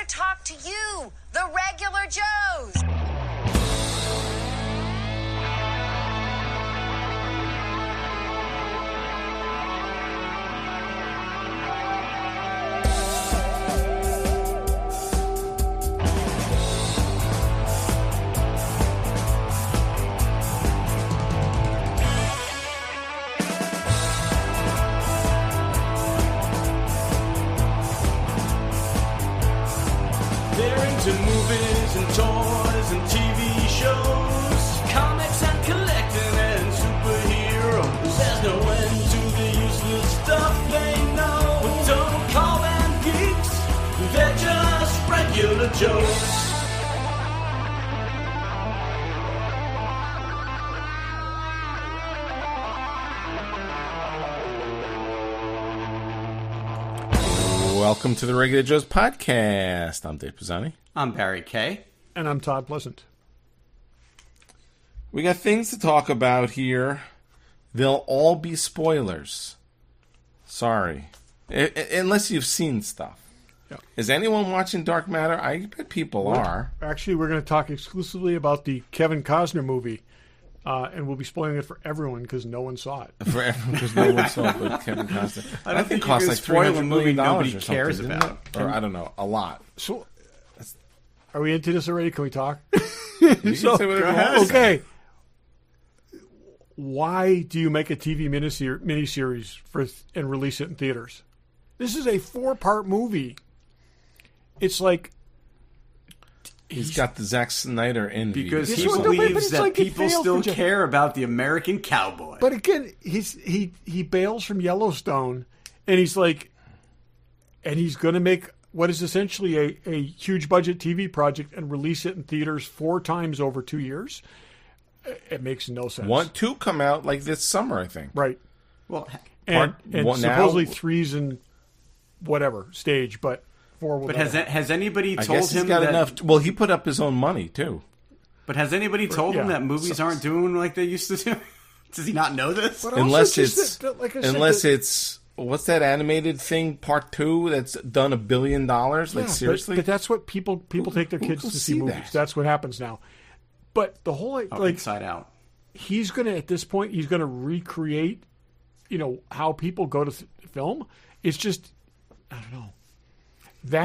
to talk to you, the regular Joes. To movies and toys and TV shows, comics and collecting and superheroes. There's no end to the useless stuff they know. But don't call them geeks, they're just regular Joes. Welcome to the Regular Joe's podcast. I'm Dave Pisani. I'm Barry Kay. And I'm Todd Pleasant. We got things to talk about here. They'll all be spoilers. Sorry. Unless you've seen stuff. Yeah. Is anyone watching Dark Matter? I bet people are. Actually, we're going to talk exclusively about the Kevin Costner movie. And we'll be spoiling it for everyone because no one saw it. For everyone, because no one saw it but Kevin Costner. I don't think it costs you like can spoil $300 a million movie nobody or cares something, about. Or I don't know, a lot. So, are we into this already? Can we talk? You can say whatever you want. Okay. Why do you make a TV miniseries and release it in theaters? This is a 4-part movie. It's like he's got the Zack Snyder envy. Because he Yes, believes it's that like he people failed still for care about the American cowboy. But again, he bails from Yellowstone, and he's like, and he's going to make what is essentially a huge budget TV project and release it in theaters 4 times over 2 years. It makes no sense. 2 come out like this summer, I think. Right. well, And Now- supposedly 3's in whatever stage, but 4 will. but has anybody I told guess he's him got that? enough. Well, he put up his own money too. But has anybody told him yeah. that movies aren't doing like they used to do? Does he not know this? But also Unless just it's like I said, unless it's what's that animated thing Part 2 that's done $1 billion? Like yeah, seriously? But that's what people take their who kids will to see see movies. that? That's what happens now. But the whole like Inside Out. he's going to, at this point, he's going to recreate, how people go to film. It's just, I don't know.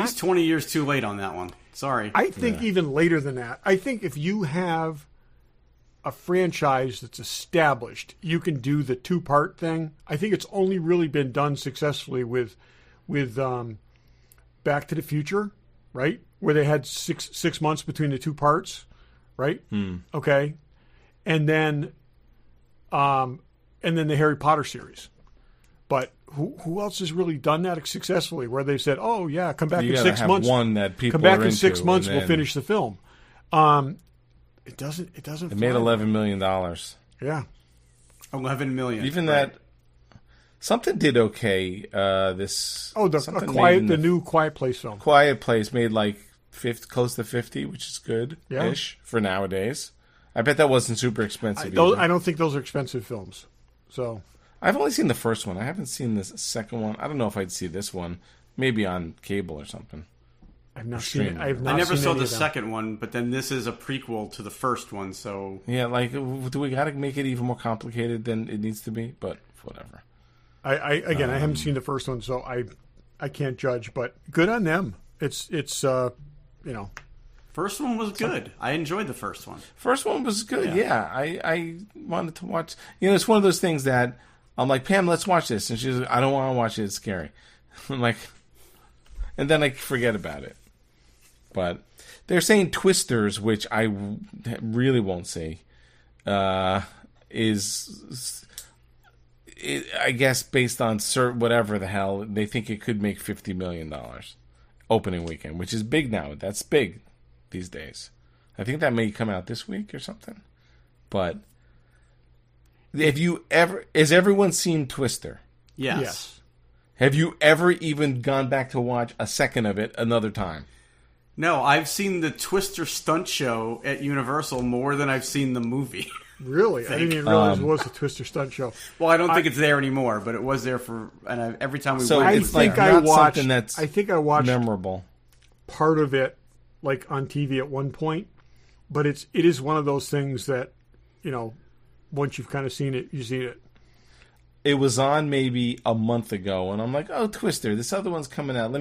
He's 20 years too late on that one. Sorry. I think even later than that. I think if you have a franchise that's established, you can do the 2-part thing. I think it's only really been done successfully with Back to the Future, right? Where they had six months between the 2 parts, right? Okay. And then the Harry Potter series. But who else has really done that successfully? Where they've said, "Oh yeah, come back You in gotta 6 have months. one that people come back are in 6 into, months. and We'll then- finish the film." It doesn't. It made $11 million. Yeah. 11 million. Even right. that something did okay. This The new Quiet Place film. Quiet Place made like close to 50, which is good Yeah. ish for nowadays. I bet that wasn't super expensive. I don't think those are expensive films. So I've only seen the first one. I haven't seen the second one. I don't know if I'd see this one. Maybe on cable or something. I've not seen it. I never saw the second one, but then this is a prequel to the first one, so... Yeah, like, do we got to make it even more complicated than it needs to be? But whatever. I haven't seen the first one, so I can't judge. But good on them. It's First one was good. I enjoyed the first one. First one was good. Yeah, I wanted to watch. It's one of those things that I'm like, Pam, let's watch this, and she's like, I don't want to watch it. It's scary. I'm like, and then I forget about it. But they're saying Twisters, which I really won't see, is I guess based on whatever the hell, they think it could make $50 million opening weekend, which is big now. That's big these days. I think that may come out this week or something. But has everyone seen Twister? Yes. Have you ever even gone back to watch a second of it another time? No, I've seen the Twister stunt show at Universal more than I've seen the movie. Really? I didn't even realize it was a Twister stunt show. Well, I don't think it's there anymore, but it was there for... And every time we So went... it's like not something that's I think I watched memorable. part of it like on TV at one point, but it is one of those things that, once you've kind of seen it, you see it. It was on maybe a month ago, and I'm like, oh, Twister, this other one's coming out.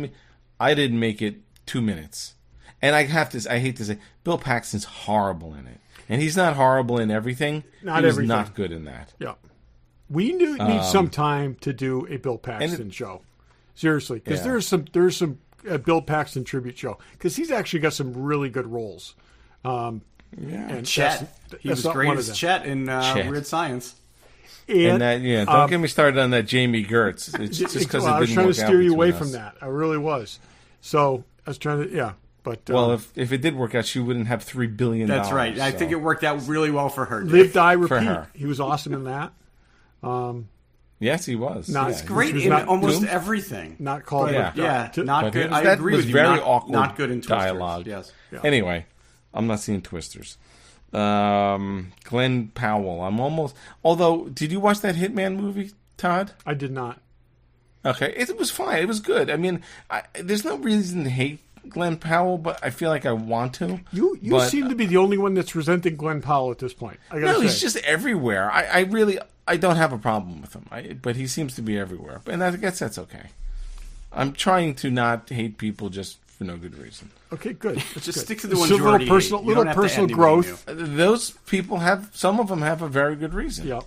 I didn't make it 2 minutes. And I hate to say, Bill Paxton's horrible in it. And he's not horrible in everything. Not he was everything. not good in that. Yeah. We need some time to do a Bill Paxton show. Seriously. Because there's some Bill Paxton tribute show. Because he's actually got some really good roles. And Chet. He was great as Chet in Weird Science. And that, don't get me started on that Jamie Gertz. It's just because it didn't work out. I was trying to steer you away from that. I really was. So I was trying to, But, if it did work out, she wouldn't have $3 billion. That's right. I think it worked out really well for her. Live, Die, Repeat. For her. He was awesome in that. Yes, he was. He's great in almost everything. Not called. Not good. I agree with you. Very awkward. Not good in Twisters. Dialogue. Yes. Yeah. Anyway, I'm not seeing Twisters. Glenn Powell. I'm almost. Although, did you watch that Hitman movie, Todd? I did not. Okay, it was fine. It was good. I mean, there's no reason to hate Glenn Powell, but I feel like I want to. You seem to be the only one that's resenting Glenn Powell at this point. He's just everywhere. I don't have a problem with him, but he seems to be everywhere. And I guess that's okay. I'm trying to not hate people just for no good reason. Okay, good. Just stick to the ones you already hate. Little personal growth. Those people some of them have a very good reason. Yep.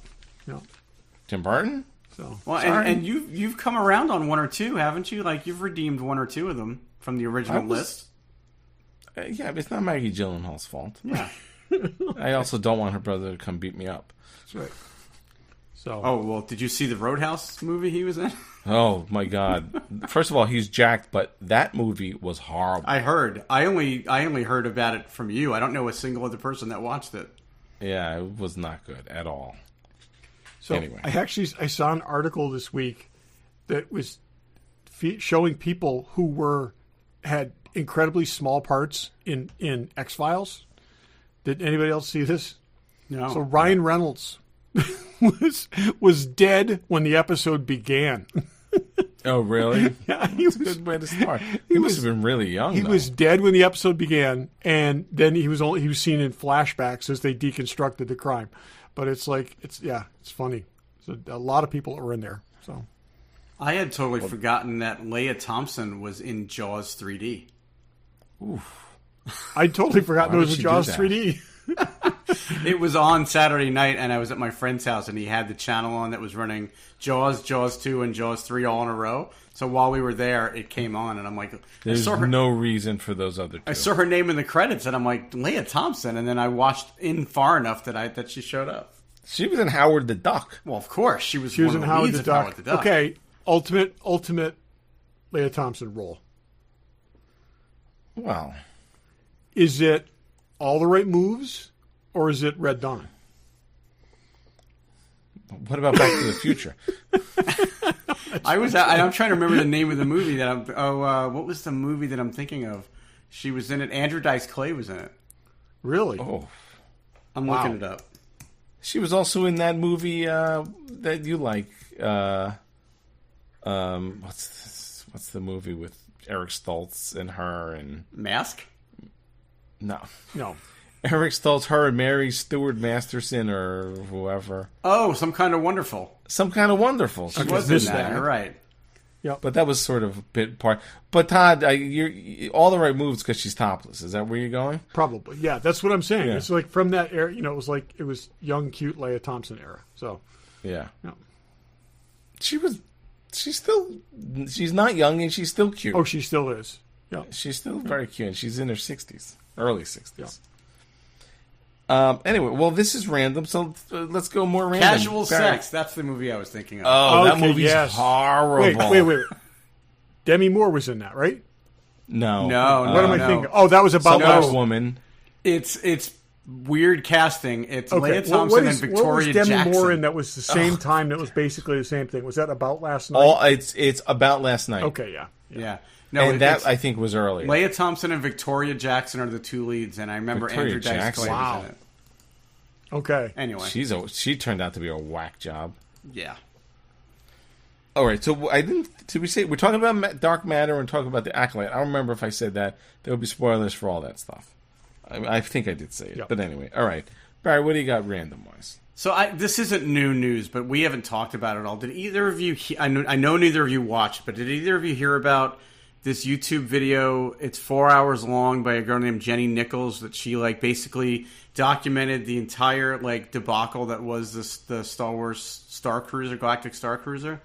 Tim Burton. So and you've come around on one or two, haven't you? Like you've redeemed one or two of them from the original list. Yeah, but it's not Maggie Gyllenhaal's fault. Yeah. I also don't want her brother to come beat me up. That's right. So. Oh well, did you see the Roadhouse movie he was in? Oh my God! First of all, he's jacked, but that movie was horrible. I heard. I only heard about it from you. I don't know a single other person that watched it. Yeah, it was not good at all. So anyway, I saw an article this week that was showing people who had incredibly small parts in X-Files. Did anybody else see this? No. So Ryan Reynolds was dead when the episode began. Oh, really? Yeah, That's a good way to start. He must have been really young. He was dead when the episode began, and then he was seen in flashbacks as they deconstructed the crime. But it's funny. So a lot of people are in there. So I had totally forgotten that Leia Thompson was in Jaws 3D. Oof. I'd totally forgotten there was a Jaws 3D. It was on Saturday night, and I was at my friend's house, and he had the channel on that was running Jaws, Jaws 2, and Jaws 3 all in a row. So while we were there, it came on, and I'm like... There's no reason for those other two. I saw her name in the credits, and I'm like, Leia Thompson, and then I watched in far enough that she showed up. She was in Howard the Duck. Well, of course. She was in Howard the Duck. Okay, ultimate Leia Thompson role. Well... Is it All the Right Moves, or is it Red Dawn? What about Back to the Future? I'm trying to remember the name of the movie what was the movie that I'm thinking of? She was in it. Andrew Dice Clay was in it. Really? Oh. I'm looking it up. She was also in that movie that you like. What's the movie with Eric Stoltz and her and Mask? No. Eric Stoltz, her, and Mary Stuart Masterson, or whoever. Oh, Some Kind of Wonderful. Some Kind of Wonderful. She was in that. You're right. Yeah, but that was sort of a bit part. But Todd, you're all the right moves because she's topless. Is that where you're going? Probably. Yeah, that's what I'm saying. Yeah. It's like from that era. It was young, cute Leia Thompson era. So. Yeah. She's not young and she's still cute. Oh, she still is. Yeah. She's still very cute. She's in her 60s. Early 60s. Yeah. Anyway, well, this is random, so let's go more random. Casual Sex. That's the movie I was thinking of. Oh, that movie's horrible. Wait. Demi Moore was in that, right? No. What am I thinking? Oh, that was about Wonder Woman. It's weird casting. It's Leia Thompson and Victoria What was Demi Jackson. Moore in that was the same time that was basically the same thing? Was that About Last Night? It's About Last Night. Okay, yeah. No, and that I think was earlier. Leia Thompson and Victoria Jackson are the two leads, and I remember Victoria Andrew Dice Clay was in it. Okay. Anyway, she turned out to be a whack job. Yeah. All right, so I didn't. Did we say we're talking about Dark Matter and talking about the Acolyte? I don't remember if I said that. There will be spoilers for all that stuff. I think I did say it, but anyway. All right, Barry, what do you got random wise? So this isn't new news, but we haven't talked about it all. Did either of you? I know neither of you watched, but did either of you hear about this YouTube video? It's 4 hours long by a girl named Jenny Nichols that she basically documented the entire debacle that was the Star Wars Star Cruiser, Galactic Star Cruiser.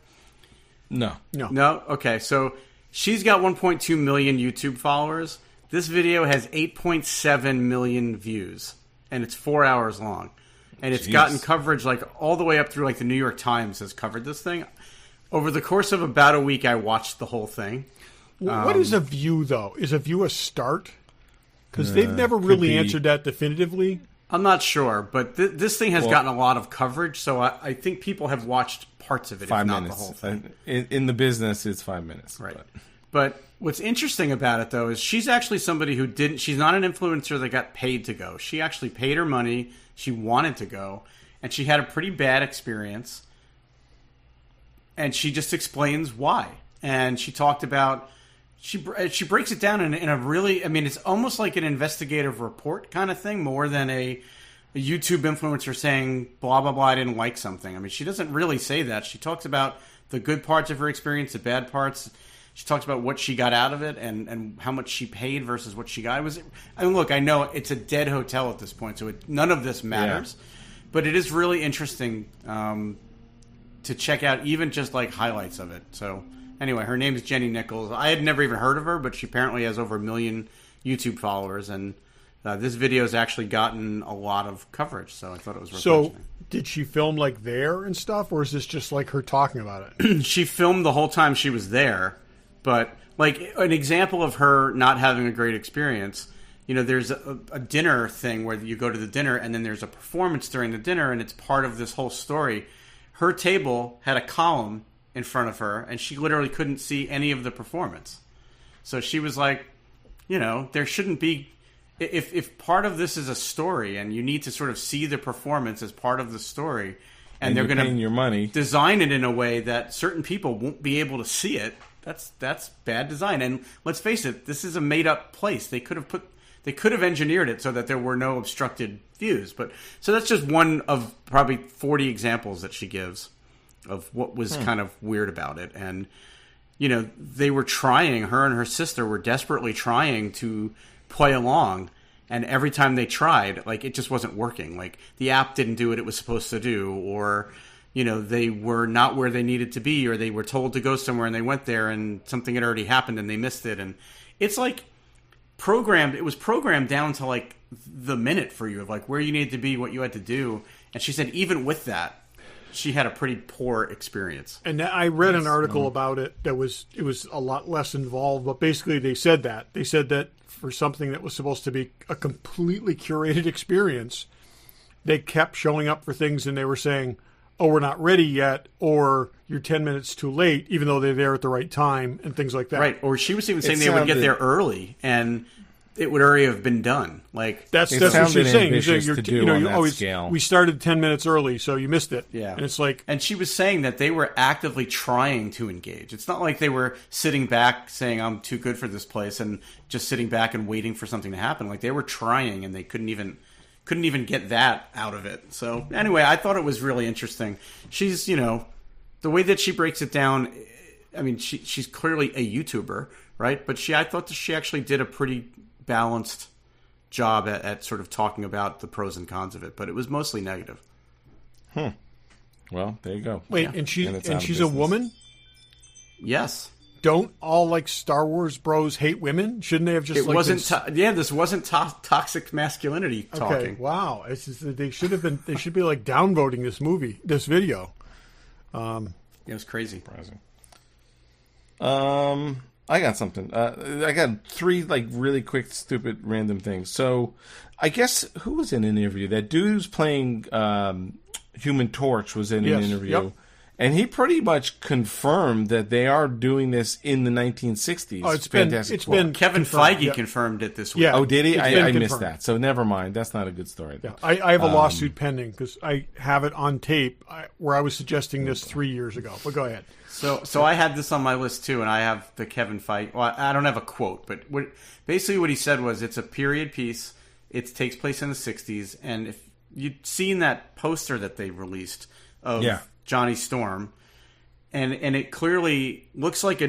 No. Okay, so she's got 1.2 million YouTube followers. This video has 8.7 million views, and it's 4 hours long. And it's gotten coverage all the way up through the New York Times has covered this thing. Over the course of about a week, I watched the whole thing. What is a view, though? Is a view a start? Because they've never really answered that definitively. I'm not sure, but this thing has gotten a lot of coverage, so I think people have watched parts of it, 5 if not minutes. the whole thing. In the business, it's 5 minutes. Right. But what's interesting about it, though, is she's actually somebody who didn't... She's not an influencer that got paid to go. She actually paid her money. She wanted to go. And she had a pretty bad experience. And she just explains why. And she talked about... She breaks it down in a really... I mean, it's almost like an investigative report kind of thing, more than a YouTube influencer saying, blah, blah, blah, I didn't like something. I mean, she doesn't really say that. She talks about the good parts of her experience, the bad parts. She talks about what she got out of it and how much she paid versus what she got. Look, I know it's a dead hotel at this point, so none of this matters. Yeah. But it is really interesting to check out even just highlights of it. So anyway, her name is Jenny Nichols. I had never even heard of her, but she apparently has over 1 million YouTube followers. And this video has actually gotten a lot of coverage, so I thought it was worth mentioning. Did she film there and stuff, or is this just her talking about it? She filmed the whole time she was there. But, an example of her not having a great experience, there's a dinner thing where you go to the dinner and then there's a performance during the dinner and it's part of this whole story. Her table had a column in front of her and she literally couldn't see any of the performance. So she was there shouldn't be... If part of this is a story and you need to sort of see the performance as part of the story and they're going to your money, design it in a way that certain people won't be able to see it, That's bad design. And let's face it, this is a made-up place. They could have engineered it so that there were no obstructed views. So that's just one of probably 40 examples that she gives of what was kind of weird about it. And they were trying. Her and her sister were desperately trying to play along. And every time they tried, it just wasn't working. The app didn't do what it was supposed to do, or they were not where they needed to be, or they were told to go somewhere and they went there and something had already happened and they missed it. And it's programmed. It was programmed down to the minute for you of where you needed to be, what you had to do. And she said even with that, she had a pretty poor experience. And I read an article about it it was a lot less involved, but basically they said that for something that was supposed to be a completely curated experience, they kept showing up for things and they were saying, oh, we're not ready yet, or you're 10 minutes too late, even though they're there at the right time, and things like that. Right, or she was even saying they would get there early, and it would already have been done. That's what she's saying. Scale. We started 10 minutes early, so you missed it. Yeah. And it's and she was saying that they were actively trying to engage. It's not like they were sitting back saying, I'm too good for this place, and just sitting back and waiting for something to happen. They were trying, and they couldn't even get that out of it. So anyway, I thought it was really interesting. She's, the way that she breaks it down, I mean, she's clearly a YouTuber, right? But I thought that she actually did a pretty balanced job at sort of talking about the pros and cons of it, but it was mostly negative. Well, there you go. Wait, and she's a woman? Yes. Don't all Star Wars bros hate women? Shouldn't they have just? It wasn't. This wasn't toxic masculinity talking. Okay, wow. They should have been. They should be downvoting this video. It was crazy. Surprising. I got something. I got 3 really quick, stupid, random things. So, I guess who was in an interview? That dude who's playing Human Torch was in an interview. Yep. And he pretty much confirmed that they are doing this in the 1960s. Oh, it's Fantastic Four. been Kevin confirmed, Feige yeah. confirmed it this week. Yeah. Oh, did he? It's I been missed confirmed. that. So never mind. That's not a good story. Yeah, I have a lawsuit pending because I have it on tape where I was suggesting this 3 years ago. But go ahead. So I had this on my list too, and I have the Kevin Feige. Well, I don't have a quote, but basically what he said was it's a period piece. It takes place in the 60s, and if you'd seen that poster that they released of Johnny Storm, and it clearly looks like a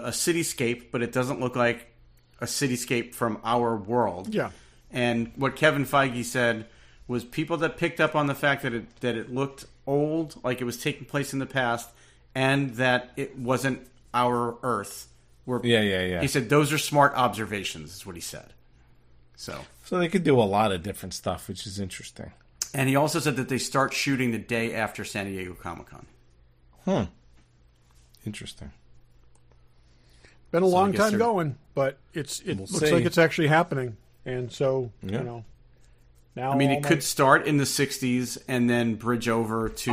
cityscape, but it doesn't look like a cityscape from our world. Yeah. And what Kevin Feige said was people that picked up on the fact that it looked old, like it was taking place in the past, and that it wasn't our Earth. He said those are smart observations, is what he said. So they could do a lot of different stuff, which is interesting. And he also said that they start shooting the day after San Diego Comic-Con. Interesting. Been a long time going, but it looks like it's actually happening. And so, now I mean, it could start in the 60s and then bridge over to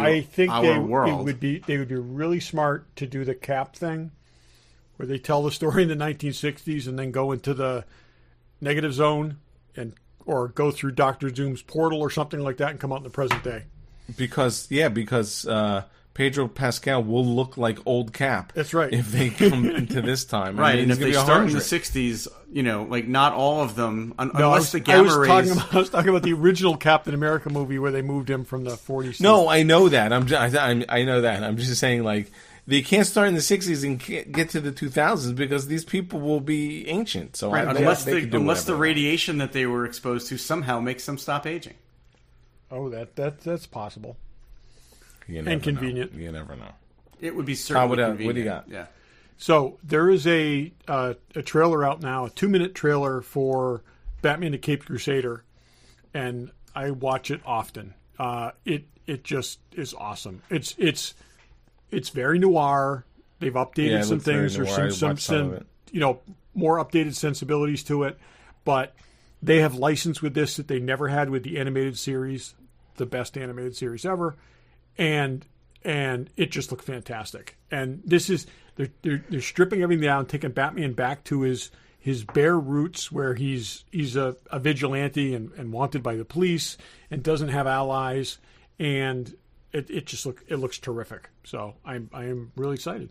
our world. They would be really smart to do the Cap thing, where they tell the story in the 1960s and then go into the negative zone or go through Dr. Doom's portal or something like that and come out in the present day. Because Pedro Pascal will look like old Cap. That's right. If they come into this time. Right, I mean, and if they start in the 60s, like not all of them, unless the gamma rays... I was talking about the original Captain America movie where they moved him from the 40s. No, I know that. I know that. I'm just saying, like, they can't start in the 60s and get to the 2000s because these people will be ancient. So right, unless the radiation that they were exposed to somehow makes them stop aging. Oh, that's possible. And convenient. You never know. It would be certainly convenient. What do you got? Yeah. So there is a trailer out now, a 2-minute trailer for Batman the Caped Crusader, and I watch it often. It just is awesome. It's very noir. They've updated some things. There's some more updated sensibilities to it, but they have licensed with this that they never had with the animated series, the best animated series ever. And it just looked fantastic. And this is they're stripping everything down, taking Batman back to his bare roots, where he's a vigilante and wanted by the police and doesn't have allies. And it looks terrific. So I am really excited.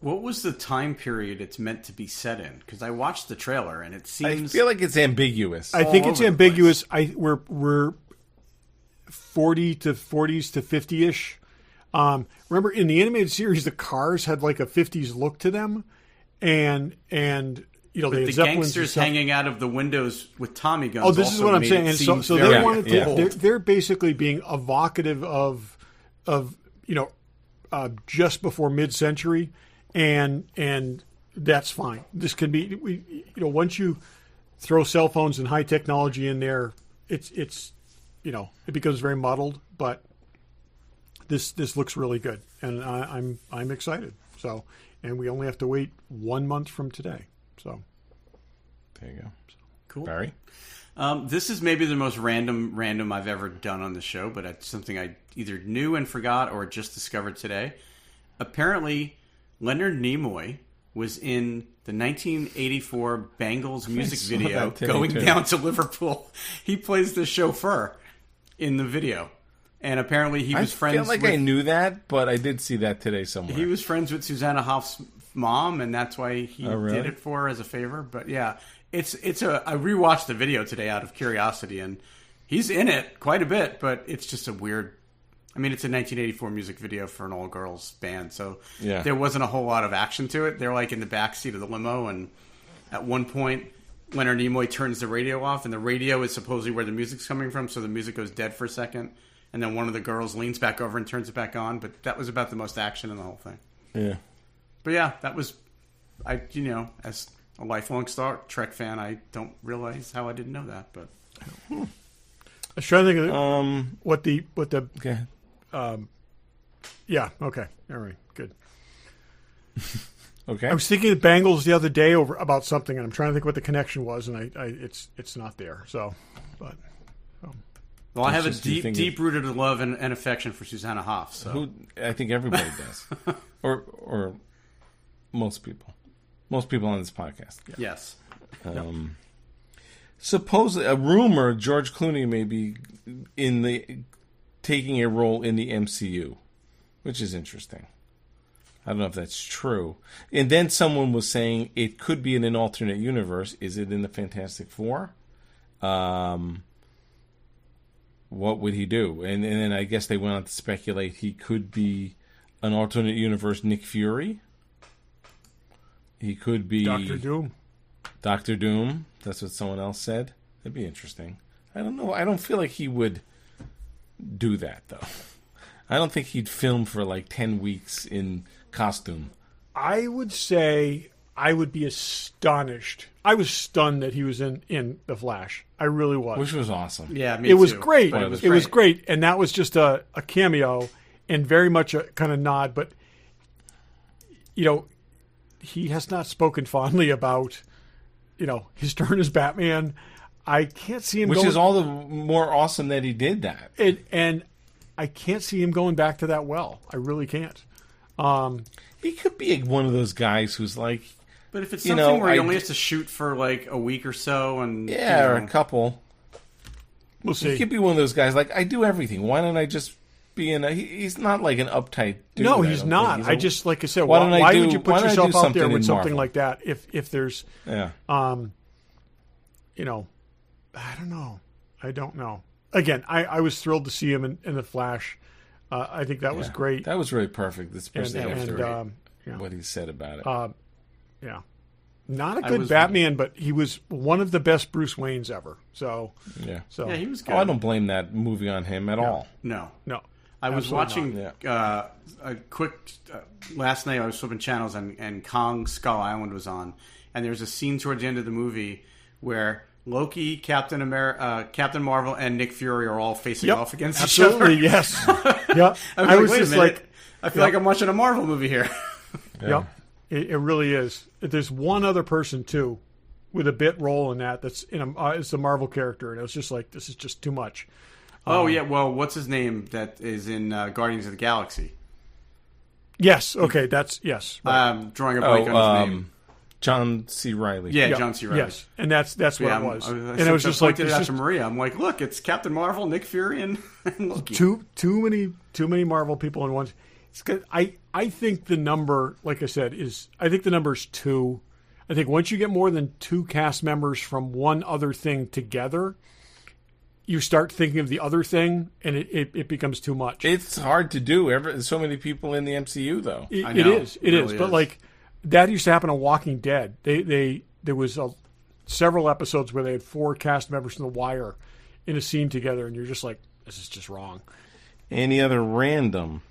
What was the time period it's meant to be set in? Because I watched the trailer and it seems... I feel like it's ambiguous. I think it's ambiguous. We're 40s to 50-ish. Remember, in the animated series, the cars had like a 50s look to them, and the gangsters hanging out of the windows with Tommy guns. Oh, this is what I'm saying. And so they wanted to. They're basically being evocative of just before mid-century, and that's fine. This can be once you throw cell phones and high technology in there, it's it becomes very muddled, but this looks really good, and I'm excited. So, and we only have to wait 1 month from today. So, there you go. Cool, Barry. This is maybe the most random I've ever done on the show, but it's something I either knew and forgot or just discovered today. Apparently, Leonard Nimoy was in the 1984 Bengals music video going down to Liverpool. He plays the chauffeur in the video. And apparently he was friends with... I feel like I knew that, but I did see that today somewhere. He was friends with Susanna Hoff's mom, and that's why he did it for her as a favor. But yeah, I rewatched the video today out of curiosity, and he's in it quite a bit, but it's just a weird... I mean, it's a 1984 music video for an all-girls band, so there wasn't a whole lot of action to it. They're like in the backseat of the limo, and at one point, Leonard Nimoy turns the radio off, and the radio is supposedly where the music's coming from, so the music goes dead for a second. And then one of the girls leans back over and turns it back on. But that was about the most action in the whole thing. Yeah. But yeah, that was, as a lifelong Star Trek fan, I don't realize how I didn't know that. But I was trying to think of what the. Okay. Yeah. Okay. All right. Good. Okay. I was thinking of Bengals the other day about something, and I'm trying to think what the connection was, and it's not there. So, but. Well, I have a It's just deep-rooted love and affection for Susanna Hoff. So I think everybody does, or most people on this podcast. yes. Supposedly, a rumor George Clooney may be taking a role in the MCU, which is interesting. I don't know if that's true. And then someone was saying it could be in an alternate universe. Is it in the Fantastic Four? What would he do? And then I guess they went on to speculate he could be an alternate universe Nick Fury. He could be Doctor Doom. Doctor Doom. That's what someone else said. That'd be interesting. I don't know. I don't feel like he would do that, though. I don't think he'd film for like 10 weeks in costume. I would say I would be astonished. I was stunned that he was in The Flash. I really was. Which was awesome. Yeah, me It was too. great. But It was great. And that was just a cameo and very much a kind of nod. But, he has not spoken fondly about, his turn as Batman. I can't see him Which going... is all the more awesome that he did that. And I can't see him going back to that well. I really can't. He could be one of those guys who's like... But if it's something where he only has to shoot for like a week or so, and or a couple, we'll see. He could be one of those guys like, I do everything. Why don't I just be in a... He's not like an uptight dude. No, he's not. I just, like I said, why would you put yourself out there with something Marvel? like that if there's... Yeah. I don't know. I don't know. Again, I was thrilled to see him in The Flash. I think that was great. That was really perfect, especially after yeah. what he said about it. Yeah. Not a good Batman, but he was one of the best Bruce Waynes ever. So yeah. He was good. I don't blame that movie on him at all. No. I was watching not. a quick last night. I was flipping channels, and Kong Skull Island was on, and there's a scene towards the end of the movie where Loki, Captain Marvel, and Nick Fury are all facing off against each other. Absolutely, yes. Yeah, I was wait just a minute. like, I feel like I'm watching a Marvel movie here. Yep, it really is. There's one other person too, with a bit role in that. That's it's a Marvel character, and it was just like, this is just too much. Oh yeah, well, what's his name that is in Guardians of the Galaxy? Yes, okay, that's yes. Right. Drawing a blank on his name. John C. Reilly. Yeah, John C. Reilly. Yes, and that's what it was. And it was just like pointed it out to Maria. I'm like, look, it's Captain Marvel, Nick Fury, and Loki. Too many Marvel people in one. It's good. I think the number, like I said, I think the number is 2. I think once you get more than 2 cast members from one other thing together, you start thinking of the other thing, and it becomes too much. It's hard to do. There's so many people in the MCU, though. It is. But like that used to happen on Walking Dead. There was several episodes where they had 4 cast members from The Wire in a scene together, and you're just like, this is just wrong. Any other random?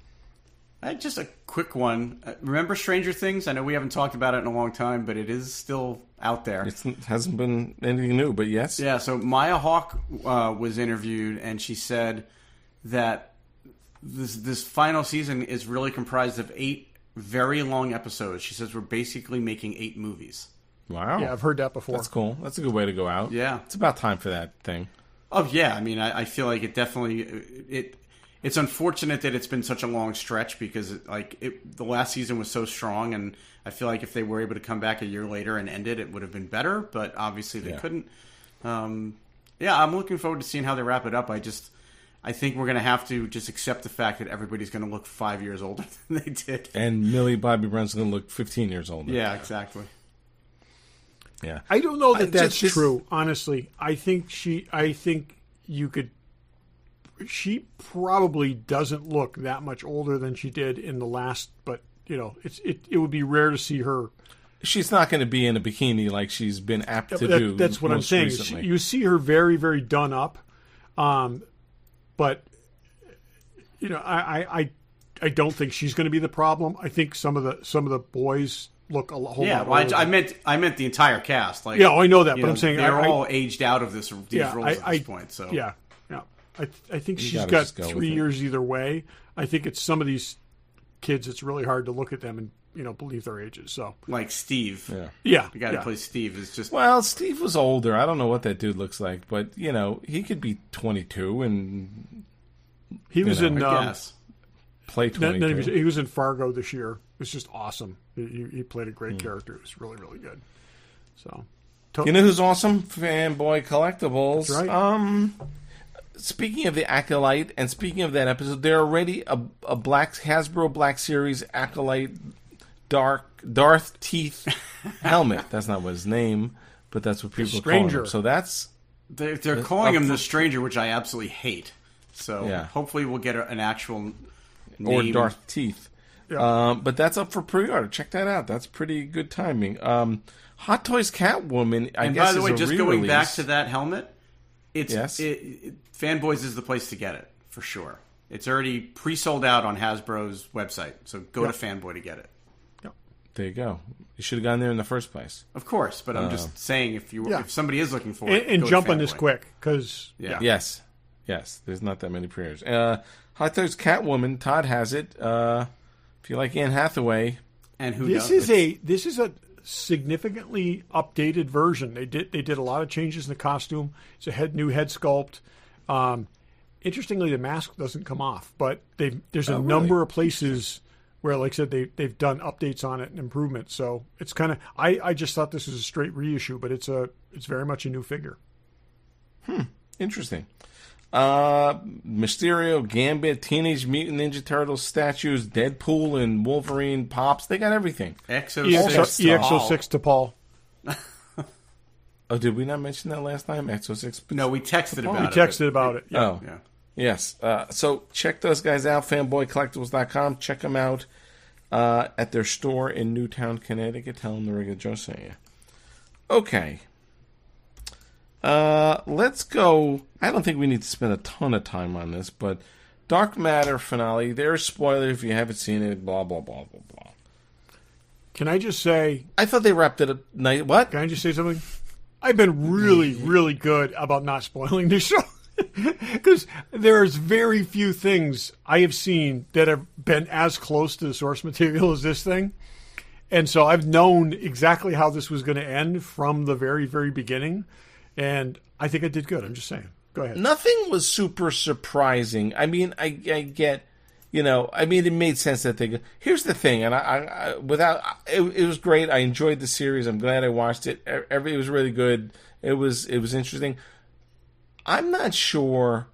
Just a quick one. Remember Stranger Things? I know we haven't talked about it in a long time, but it is still out there. It hasn't been anything new, but yes. Yeah, so Maya Hawke was interviewed, and she said that this final season is really comprised of 8 very long episodes. She says we're basically making 8 movies. Wow. Yeah, I've heard that before. That's cool. That's a good way to go out. Yeah. It's about time for that thing. Oh, yeah. I mean, I feel like it definitely... It's unfortunate that it's been such a long stretch because the last season was so strong, and I feel like if they were able to come back a year later and end it, it would have been better, but obviously they couldn't. I'm looking forward to seeing how they wrap it up. I think we're going to have to just accept the fact that everybody's going to look 5 years older than they did. And Millie Bobby Brown's going to look 15 years older. Yeah, exactly. Yeah. I don't know that that's true, honestly. I think you could... She probably doesn't look that much older than she did in the last, but it would be rare to see her. She's not going to be in a bikini like she's been apt to do. That's what I'm saying. You see her very, very done up, but I don't think she's going to be the problem. I think some of the boys look a whole lot older. I meant the entire cast. Like, I know that, but I'm saying they're all aged out of these roles at this point. So I think she's got 3 years either way. I think it's some of these kids, it's really hard to look at them believe their ages. So Like Steve. yeah, The guy that plays Steve is just... Well, Steve was older. I don't know what that dude looks like, but he could be 22 and he was in I guess. play 22. he was in Fargo this year. It was just awesome. He played a great character. It was really, really good. So, You know who's awesome? Fanboy Collectibles. That's right. Speaking of the Acolyte, and speaking of that episode, they're already a Hasbro Black Series Acolyte Darth Teeth helmet. That's not what his name, but that's what people call him. So that's... They're calling him the Stranger, which I absolutely hate. So Yeah. hopefully we'll get an actual name. Or Darth Teeth. Yeah. But that's up for pre-order. Check that out. That's pretty good timing. Hot Toys Catwoman, I And guess, by the is way, a just re-release. going back to that helmet, Yes. Fanboys is the place to get it, for sure. It's already pre-sold out on Hasbro's website, so go to Fanboy to get it. There you go. You should have gone there in the first place. Of course, but I'm just saying if somebody is looking for it, and go to jump on this Fanboy. quick because Yes. There's not that many pre-orders. Hot Toys Catwoman, Todd has it. If you like Anne Hathaway, And who this knows? is a significantly updated version. They did a lot of changes in the costume. It's a new head sculpt. Interestingly, the mask doesn't come off, but there's a number of places where, like I said, they've done updates on it and improvements. So it's kind of I just thought this was a straight reissue, but it's very much a new figure. interesting. Mysterio, Gambit, Teenage Mutant Ninja Turtles statues, Deadpool and Wolverine pops. They got everything. EXO6 to Paul. Oh, did we not mention that last time? EXO6. No, we texted about We it. texted about it. Yeah. Oh, Yeah. yes. So check those guys out, fanboycollectibles.com. Check them out at their store in Newtown, Connecticut. Tell them the regular Joe sent you. Okay. Let's go. I don't think we need to spend a ton of time on this, but Dark Matter finale. There's a spoiler if you haven't seen it, blah, blah, blah, blah, blah. Can I just say? I thought they wrapped it up. What? Can I just say something? I've been really, really good about not spoiling this show. Because there's very few things I have seen that have been as close to the source material as this thing. And so I've known exactly how this was going to end from the very, very beginning. And I think I did good. I'm just saying. Go ahead. Nothing was super surprising. I mean, I get, it made sense that they go. Here's the thing, and it was great. I enjoyed the series. I'm glad I watched it. It was really good. It was interesting. I'm not sure,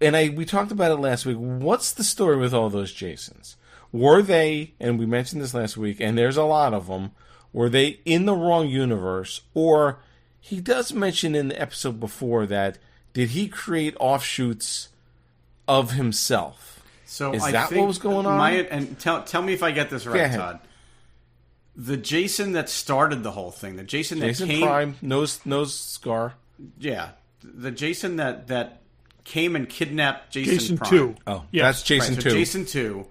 and we talked about it last week. What's the story with all those Jasons? Were they, and we mentioned this last week, and there's a lot of them, were they in the wrong universe? Or he does mention in the episode before that, did he create offshoots of himself? So is I that think what was going on? And tell me if I get this right, Todd. The Jason that started the whole thing, the Jason that came... Prime, nose scar. Yeah. The Jason that came and kidnapped Jason Prime. 2. Oh, yes. That's Jason 2. So Jason 2.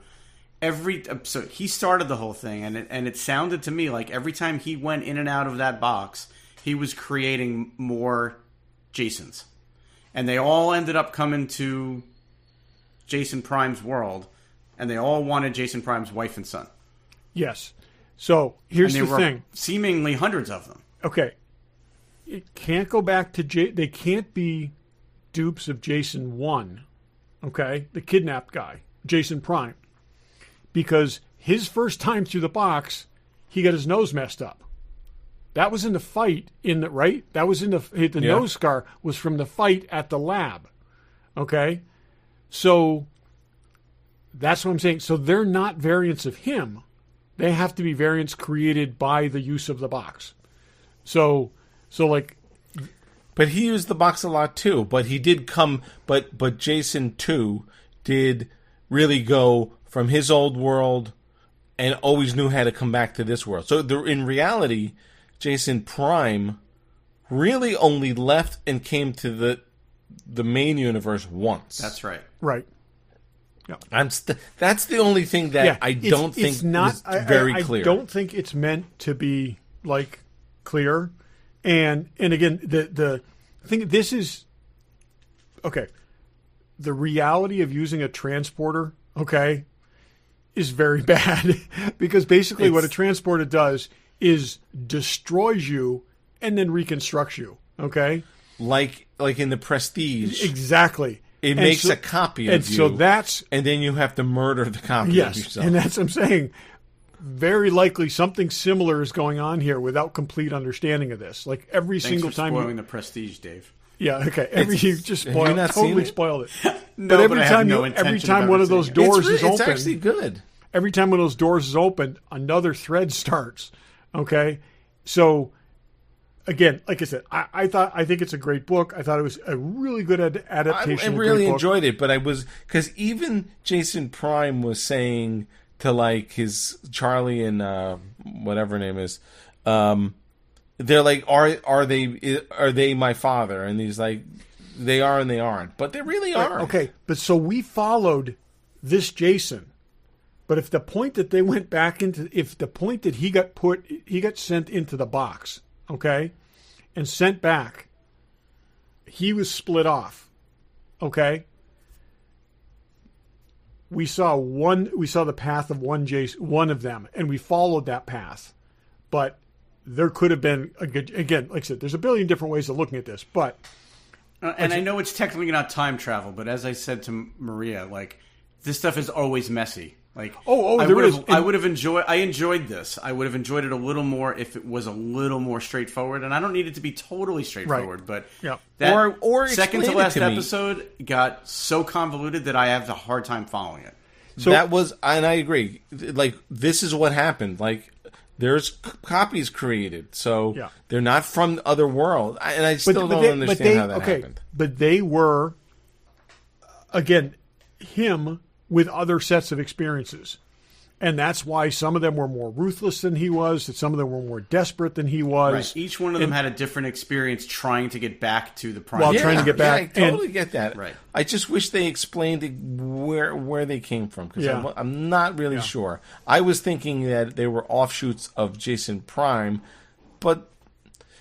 So he started the whole thing, and it sounded to me like every time he went in and out of that box, he was creating more Jasons. And they all ended up coming to Jason Prime's world, and they all wanted Jason Prime's wife and son. Yes. So here's and the thing. Seemingly hundreds of them. Okay. It can't go back to they can't be dupes of Jason 1. Okay? The kidnapped guy, Jason Prime. Because his first time through the box, he got his nose messed up. That was in the fight right? That was in the nose scar was from the fight at the lab. Okay? So that's what I'm saying. So they're not variants of him. They have to be variants created by the use of the box. So like, but he used the box a lot too. But he did come. But Jason 2 did really go from his old world and always knew how to come back to this world. So in reality, Jason Prime really only left and came to the main universe once. That's right. right. That's the only thing that I don't think is very clear. I don't think it's meant to be like clear. And again, the thing, this is okay. The reality of using a transporter, okay, is very bad because basically what a transporter does is destroys you and then reconstructs you. Okay, like in the Prestige, exactly. It makes a copy of you, so that's and then you have to murder the copy of yourself. And that's what I'm saying. Very likely something similar is going on here without complete understanding of this. Like every single time, spoiling the Prestige, Dave. Yeah, okay. You just spoiled it. No, but every time one of those doors is open, it's actually good. Every time one of those doors is opened, another thread starts. Okay, so again, like I said, I think it's a great book. I thought it was a really good adaptation. I really enjoyed it, but because even Jason Prime was saying to like his Charlie and whatever her name is, they're like, are they my father? And he's like, they are and they aren't, but they really aren't. Okay, but so we followed this Jason. But if the point that they went back into, if the point that he got sent into the box, okay, and sent back, he was split off, okay. We saw the path of one of them, and we followed that path. But there could have been again, like I said, there's a billion different ways of looking at this, but. And I know it's technically not time travel, but as I said to Maria, like this stuff is always messy. Like, I enjoyed this. I would have enjoyed it a little more if it was a little more straightforward. And I don't need it to be totally straightforward, but that or second to last episode got so convoluted that I have a hard time following it. So that was, and I agree. Like, this is what happened. Like, there's copies created, so they're not from other world. And I still don't understand how that happened. But they were, again, him with other sets of experiences. And that's why some of them were more ruthless than he was, that some of them were more desperate than he was. Right. Each one of them had a different experience trying to get back to the prime. While trying to get back. Yeah, I totally get that. Right. I just wish they explained where they came from, because I'm not really sure. I was thinking that they were offshoots of Jason Prime, but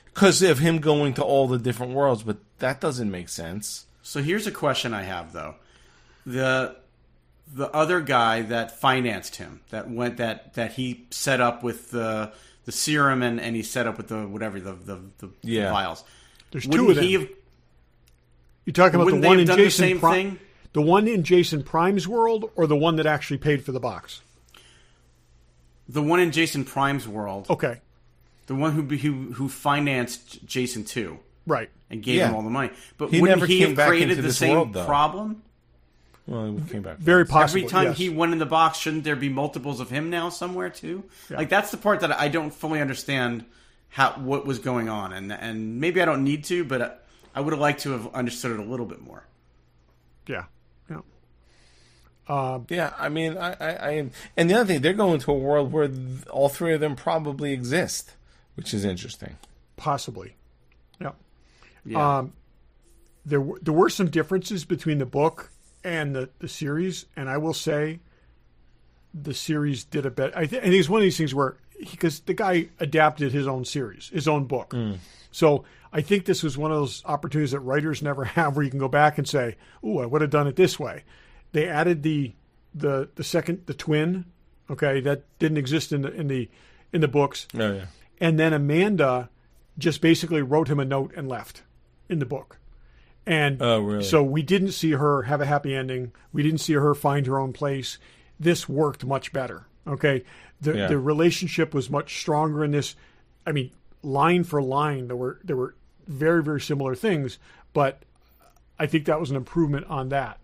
because of him going to all the different worlds, but that doesn't make sense. So here's a question I have, though. The other guy that financed him, that he set up with the serum and he set up with the vials. There's two of them. You're talking about the one in Jason Prime, the one in Jason Prime's world, or the one that actually paid for the box? The one in Jason Prime's world. Okay. The one who financed Jason 2. Right. And gave him all the money. But he wouldn't never he came have back created into the this same world, though. problem? Well, he came back. Very possibly. Every time he went in the box, shouldn't there be multiples of him now somewhere too? Yeah. Like, that's the part that I don't fully understand what was going on, and maybe I don't need to, but I would have liked to have understood it a little bit more. Yeah. Yeah, I mean, I and the other thing, they're going to a world where all three of them probably exist, which is interesting. Possibly. Yeah. There were some differences between the book and the series, and I will say the series did a better. I think it's one of these things where, because the guy adapted his own series, his own book. So I think this was one of those opportunities that writers never have, where you can go back and say, "Ooh, I would have done it this way." They added the twin, okay, that didn't exist in the books. Oh yeah. And then Amanda just basically wrote him a note and left in the book. And so we didn't see her have a happy ending. We didn't see her find her own place. This worked much better. Okay. The relationship was much stronger in this. I mean, line for line, there were very, very similar things, but I think that was an improvement on that.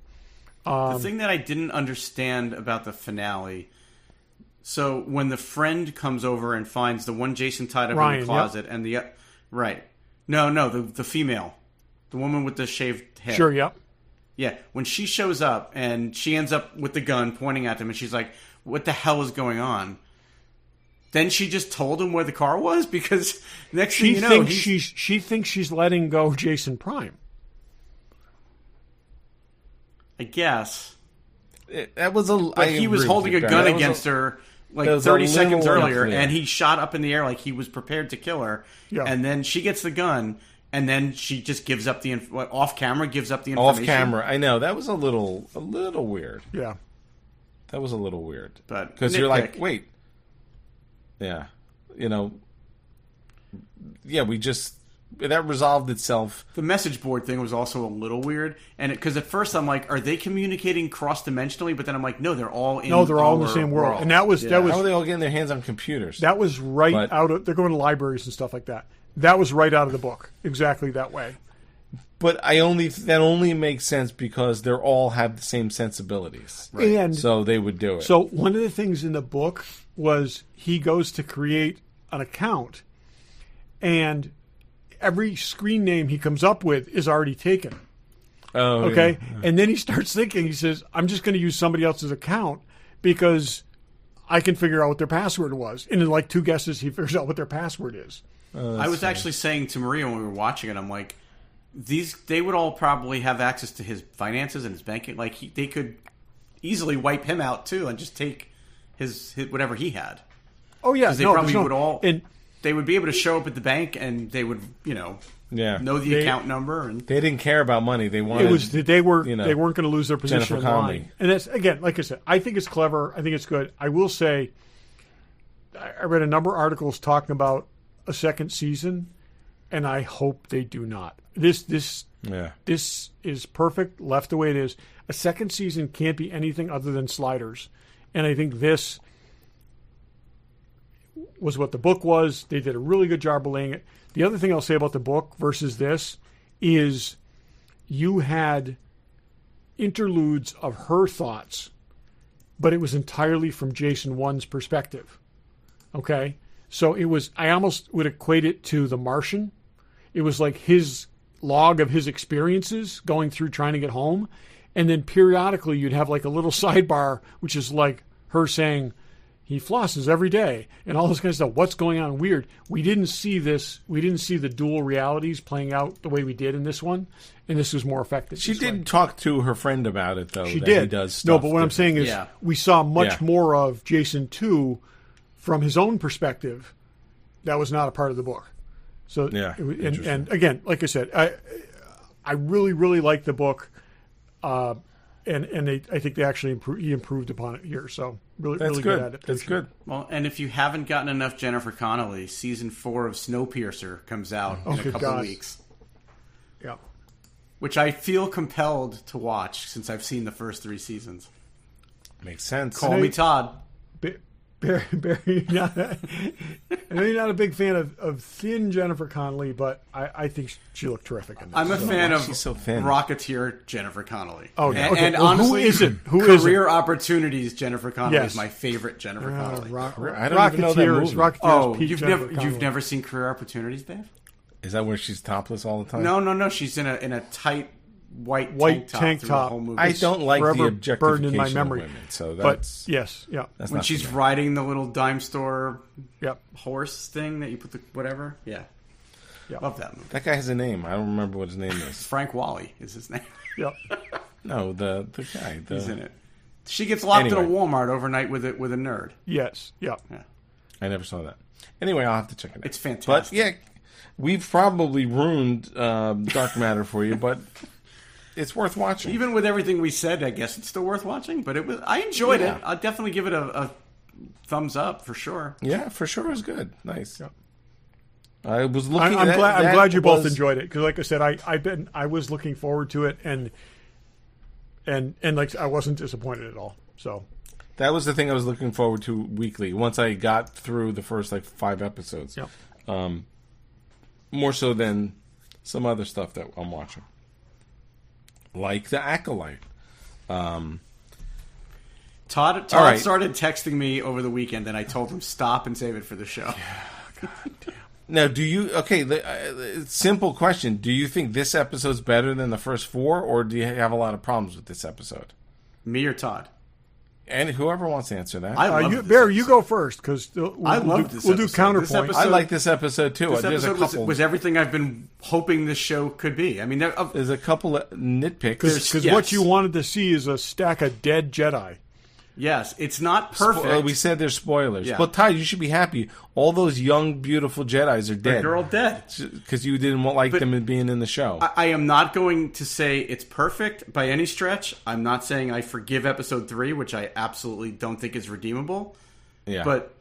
The thing that I didn't understand about the finale, so when the friend comes over and finds the one Jason tied up in the closet and the the female, the woman with the shaved head. Sure, yep. Yeah, when she shows up and she ends up with the gun pointing at them, and she's like, "What the hell is going on?" Then she just told him where the car was, because next thing you know, she thinks she's letting go Jason Prime. I guess. That was a. But he was holding a gun against her like 30 seconds earlier, and he shot up in the air like he was prepared to kill her. Yeah. And then she gets the gun, and then she just gives up off camera, gives up the information. Off camera, I know that was a little weird. Yeah. That was a little weird. But because you're like, nitpick. wait, yeah, you know, yeah, we just that resolved itself. The message board thing was also a little weird, and because at first I'm like, are they communicating cross-dimensionally? But then I'm like, no, they're all in. No, they're all in the same world, and that was How are they all getting their hands on computers? that was right out of. They're going to libraries and stuff like that. That was right out of the book, exactly that way. But that only makes sense because they all have the same sensibilities, And so they would do it. So one of the things in the book was he goes to create an account, and every screen name he comes up with is already taken. Oh, Okay? yeah. And then he starts thinking, he says, I'm just going to use somebody else's account because I can figure out what their password was. And in like 2 guesses, he figures out what their password is. I was actually saying to Maria when we were watching it, I'm like, they would all probably have access to his finances and his banking. Like they could easily wipe him out too and just take his whatever he had. Oh, yeah. Because they probably would all. And they would be able to show up at the bank and they would, know the account number. And they didn't care about money. They wanted. They weren't going to lose their position Jennifer in line. Connelly. And that's, again, like I said, I think it's clever. I think it's good. I will say, I read a number of articles talking about a second season, and I hope they do not. This is perfect, left the way it is. A second season can't be anything other than sliders. And I think this was what the book was. They did a really good job of laying it. The other thing I'll say about the book versus this is you had interludes of her thoughts, but it was entirely from Jason 1's perspective. Okay? So it was, I almost would equate it to The Martian. It was like his log of his experiences going through trying to get home. And then periodically you'd have like a little sidebar, which is like her saying, he flosses every day and all this kind of stuff. What's going on? Weird. We didn't see this. We didn't see the dual realities playing out the way we did in this one. And this was more effective. She did talk to her friend about it, though. She that did. He does stuff no, but what I'm saying is we saw much Yeah. more of Jason 2 from his own perspective. That was not a part of the book. So, Yeah, and again, like I said, I really, really like the book. I think they actually improved upon it here. So really, That's really good. good at it. That's good. Well, and if you haven't gotten enough Jennifer Connelly, season 4 of Snowpiercer comes out in a good couple God. weeks, Yeah. which I feel compelled to watch since I've seen the first 3 seasons. Makes sense. Call me Todd. Barry, I know you're not a big fan of thin Jennifer Connelly, but I think she looked terrific in this. I'm a fan of she's so thin. Rocketeer Jennifer Connelly. Oh, and, okay. and Well, honestly, who isn't? Who Career isn't? Opportunities Jennifer Connelly Yes. is my favorite Jennifer Connelly. I don't even know that movie. Rocketeers Oh, peak you've Jennifer never Connelly. seen Career Opportunities, Dave? Is that where she's topless all the time? No. She's in a tight white White tank tank top. top. Through the whole movie. I don't like the forever objectification burned in my memory. of women. So But that's yes, yeah, that's when not she's for me. riding the little dime store yep. horse thing that you put the whatever. Yeah. Yeah. Love that movie. That guy has a name. I don't remember what his name is. Frank Wally is his name. Yep. No, the guy. He's in it. She gets locked in a Anyway. Walmart overnight with a nerd. Yes. Yeah. I never saw that. Anyway, I'll have to check it out. It's fantastic. But yeah, we've probably ruined Dark Matter for you, but it's worth watching. Even with everything we said, I guess it's still worth watching. But I enjoyed it. I'll definitely give it a thumbs up for sure. Yeah, for sure, it was good. Nice. Yep. I was looking. I'm that glad you both was- enjoyed it because, like I said, I was looking forward to it and like I wasn't disappointed at all. So That was the thing I was looking forward to weekly. Once I got through the first 5 episodes, Yep. More so than some other stuff that I'm watching, like the Acolyte. Todd All right. started texting me over the weekend, and I told him stop and save it for the show. Now, do you? Okay, simple question: do you think this episode's better than the first 4, or do you have a lot of problems with this episode? Me or Todd? And whoever wants to answer that, I love this Barry, you episode. go first because I love this We'll do episode. counterpoint. This episode- I like this episode too. This There's a episode couple. was everything I've been hoping this show could be. I mean, There's a couple of nitpicks. Because Yes. what you wanted to see is a stack of dead Jedi. Yes, it's not perfect. We said they're spoilers. Yeah. But Ty, you should be happy. All those young, beautiful Jedis are dead. They're all dead. Because you didn't like them being in the show. I am not going to say it's perfect by any stretch. I'm not saying I forgive episode 3, which I absolutely don't think is redeemable. Yeah. But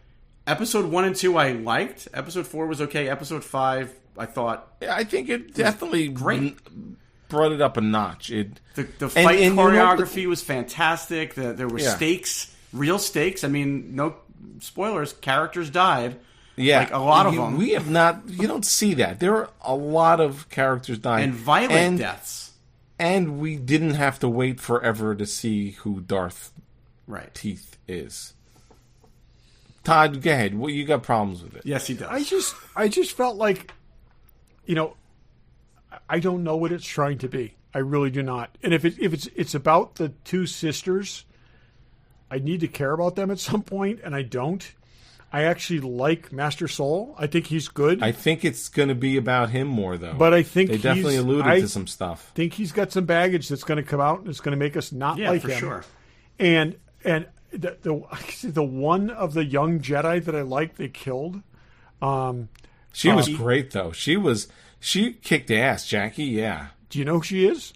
episode 1 and 2 I liked. Episode 4 was okay. Episode 5 I thought... I think it definitely brought it up a notch. The fight choreography was fantastic. There were stakes, real stakes. I mean, no spoilers. Characters died. Yeah, like a lot of them. We have not. You don't see that. There are a lot of characters dying and violent deaths. And we didn't have to wait forever to see who Darth Teeth is. Todd, go ahead. Well, you got problems with it? Yes, he does. I just felt like, I don't know what it's trying to be. I really do not. And if it's about the two sisters, I need to care about them at some point, and I don't. I actually like Master Soul. I think he's good. I think it's going to be about him more, though. But I think they definitely alluded to some stuff. I think he's got some baggage that's going to come out, and it's going to make us not like him. Yeah, for sure. And the one of the young Jedi that I liked, they killed. She was great, though. She kicked ass, Jackie. Yeah. Do you know who she is?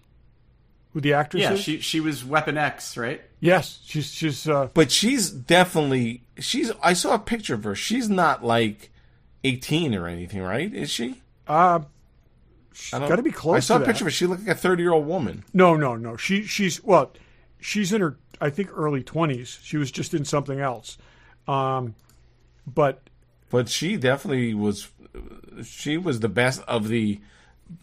Who the actress is? Yeah, she was Weapon X, right? Yes, she's. But she's definitely I saw a picture of her. She's not like 18 or anything, right? Is she? She's got to be close. I saw to a picture of her. She looked like a 30-year-old woman. No. She's in her, I think, early 20s. She was just in something else, but she definitely was. She was the best of the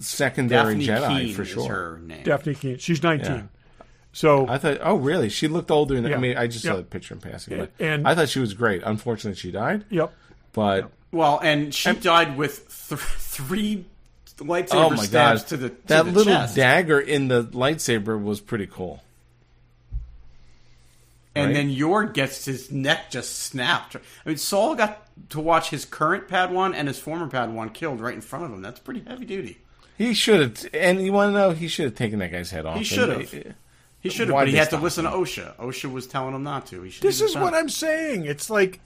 secondary Daphne Jedi Keane for sure. Is her name. Daphne Keane. She's 19. Yeah. So I thought, oh really? She looked older. I mean, I just Yep. saw the picture in passing, but And- I thought she was great. Unfortunately, she died. Yep. But Well, and she died with three lightsaber oh my stabs god, to the little chest. dagger in the lightsaber was pretty cool. And right? then Yord gets his neck just snapped. I mean, Saul got to watch his current Padawan and his former Padawan killed right in front of him. That's pretty heavy duty. He should have, and you want to know, he should have taken that guy's head off. He should have. He should have, Why'd but he they had to stop listen him? to OSHA. OSHA was telling him not to. This is what I'm saying. It's like.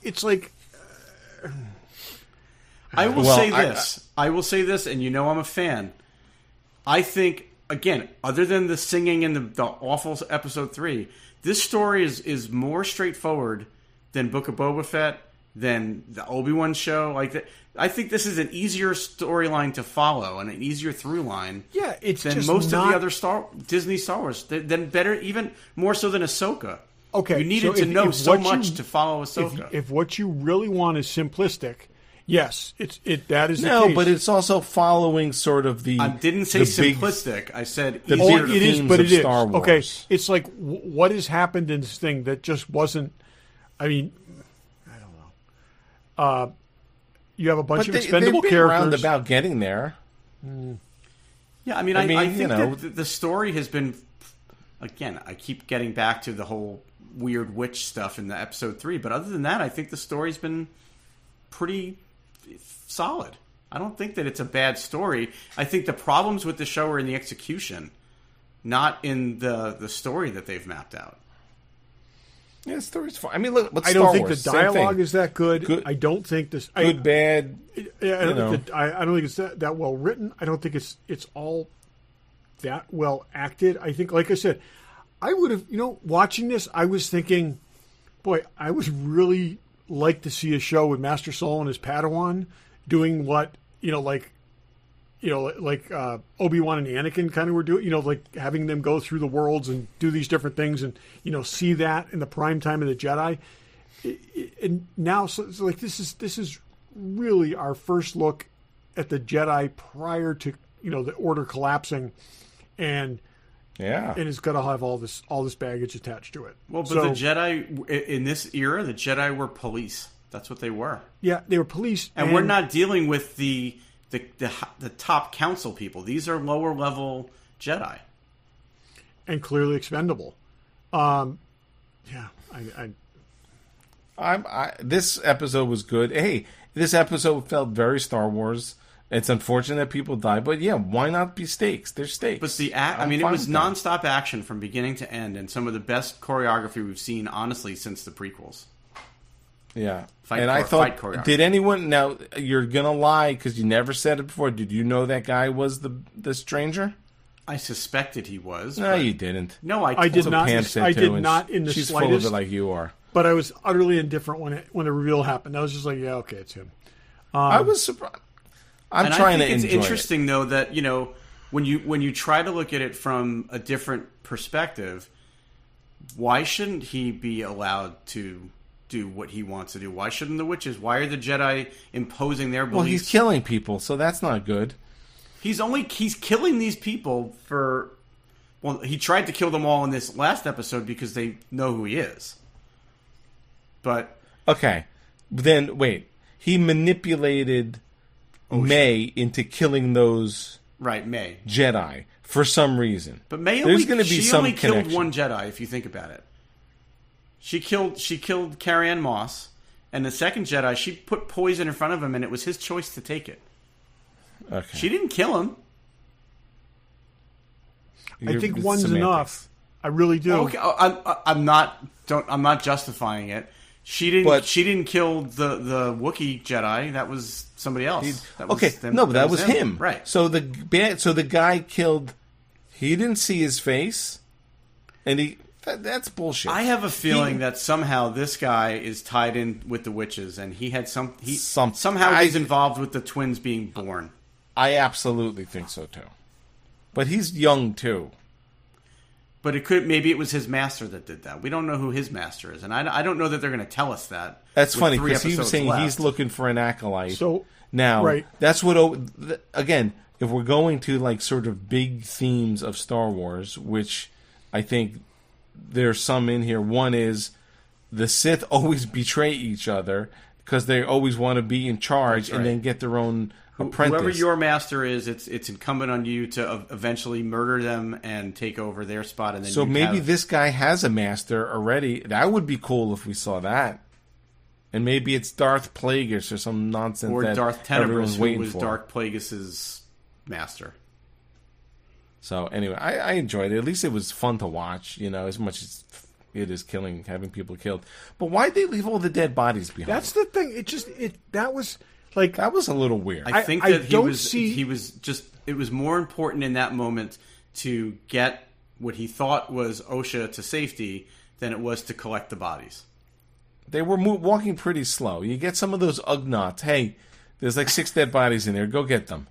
I will Well, say this. I will say this, and you know I'm a fan. I think, again, other than the singing and the awful episode 3, this story is more straightforward than Book of Boba Fett, than the Obi-Wan show. Like that, I think this is an easier storyline to follow and an easier through line. Yeah, it's than just most not... of the other Disney Star Wars. Then better, even more so than Ahsoka. Okay, you needed so to know if so what much you- to follow Ahsoka. If what you really want is simplistic, yes, that is the No, case. but it's also following sort of the. I didn't say the big- simplistic. I said the easier big to it is, themes but of it is. Star Wars. Okay, it's like what has happened in this thing that just wasn't. I mean, I don't know. You have a bunch of expendable they've been characters. around about getting there. Yeah, I mean, I mean, I you think know. that the story has been. Again, I keep getting back to the whole weird witch stuff in the episode 3, but other than that, I think the story's been pretty solid. I don't think that it's a bad story. I think the problems with the show are in the execution, not in the story that they've mapped out. Yeah, the story's fine. I mean, look, but I Star don't think Wars, the same dialogue thing. is that good. Good- I don't think this. Good, bad. I don't know. think I don't think it's that well written. I don't think it's all that well acted. I think, like I said, I would have, watching this, I was thinking, boy, I would really like to see a show with Master Soul and his Padawan doing what, like Obi-Wan and Anakin kind of were doing, like having them go through the worlds and do these different things and, see that in the prime time of the Jedi. And now, so like this is really our first look at the Jedi prior to, the Order collapsing, and it's going to have all this baggage attached to it. Well, but the Jedi in this era, the Jedi were police. That's what they were. Yeah, they were police, and we're not dealing with the top council people. These are lower level Jedi, and clearly expendable. This episode was good. Hey, this episode felt very Star Wars. It's unfortunate that people die, but yeah, why not be stakes? They're stakes. But it was nonstop action from beginning to end, and some of the best choreography we've seen, honestly, since the prequels. Yeah. I thought, did anyone, now you're going to lie because you never said it before. Did you know that guy was the stranger? I suspected he was. No, you didn't. No, I did not. I did and not in the she's slightest. full of it like you are. But I was utterly indifferent when the reveal happened. I was just like, yeah, okay, it's him. I was surprised. I'm trying to enjoy it. It's interesting, though, that, you know, when you try to look at it from a different perspective, why shouldn't he be allowed to do what he wants to do? Why shouldn't the witches? Why are the Jedi imposing their beliefs? Well, he's killing people, so that's not good. He's killing these people for... Well, he tried to kill them all in this last episode because they know who he is. But... Okay. Then, wait. He manipulated May into killing those May Jedi for some reason. But May There's going to be some only connection. killed one Jedi, if you think about it. She killed Carrie-Anne Moss, and the second Jedi, she put poison in front of him, and it was his choice to take it. Okay. She didn't kill him. I think one's enough. I really do. Okay, I'm not justifying it. She didn't kill the Wookiee Jedi. That was somebody else. That was him. Right. So the guy killed. He didn't see his face, and that's bullshit. I have a feeling that somehow this guy is tied in with the witches, and he had somehow he's involved with the twins being born. I absolutely think so too. But he's young too. But maybe it was his master that did that. We don't know who his master is, and I don't know that they're going to tell us that. That's funny because he was saying he's looking for an acolyte. So now, right. That's what. Again, if we're going to like sort of big themes of Star Wars, which I think there's some in here. One is the Sith always betray each other because they always want to be in charge and then get their own apprentice. Whoever your master is, it's incumbent on you to eventually murder them and take over their spot. And then so maybe this guy has a master already. That would be cool if we saw that. And maybe it's Darth Plagueis or some nonsense. Or that Darth Tenebris, who was for. Darth Plagueis' master. So anyway, I enjoyed it. At least it was fun to watch, you know, as much as it is having people killed. But why'd they leave all the dead bodies behind? That's the thing. That was a little weird. I think that it was more important in that moment to get what he thought was Osha to safety than it was to collect the bodies. They were walking pretty slow. You get some of those Ugnots. Hey, there's like 6 dead bodies in there. Go get them.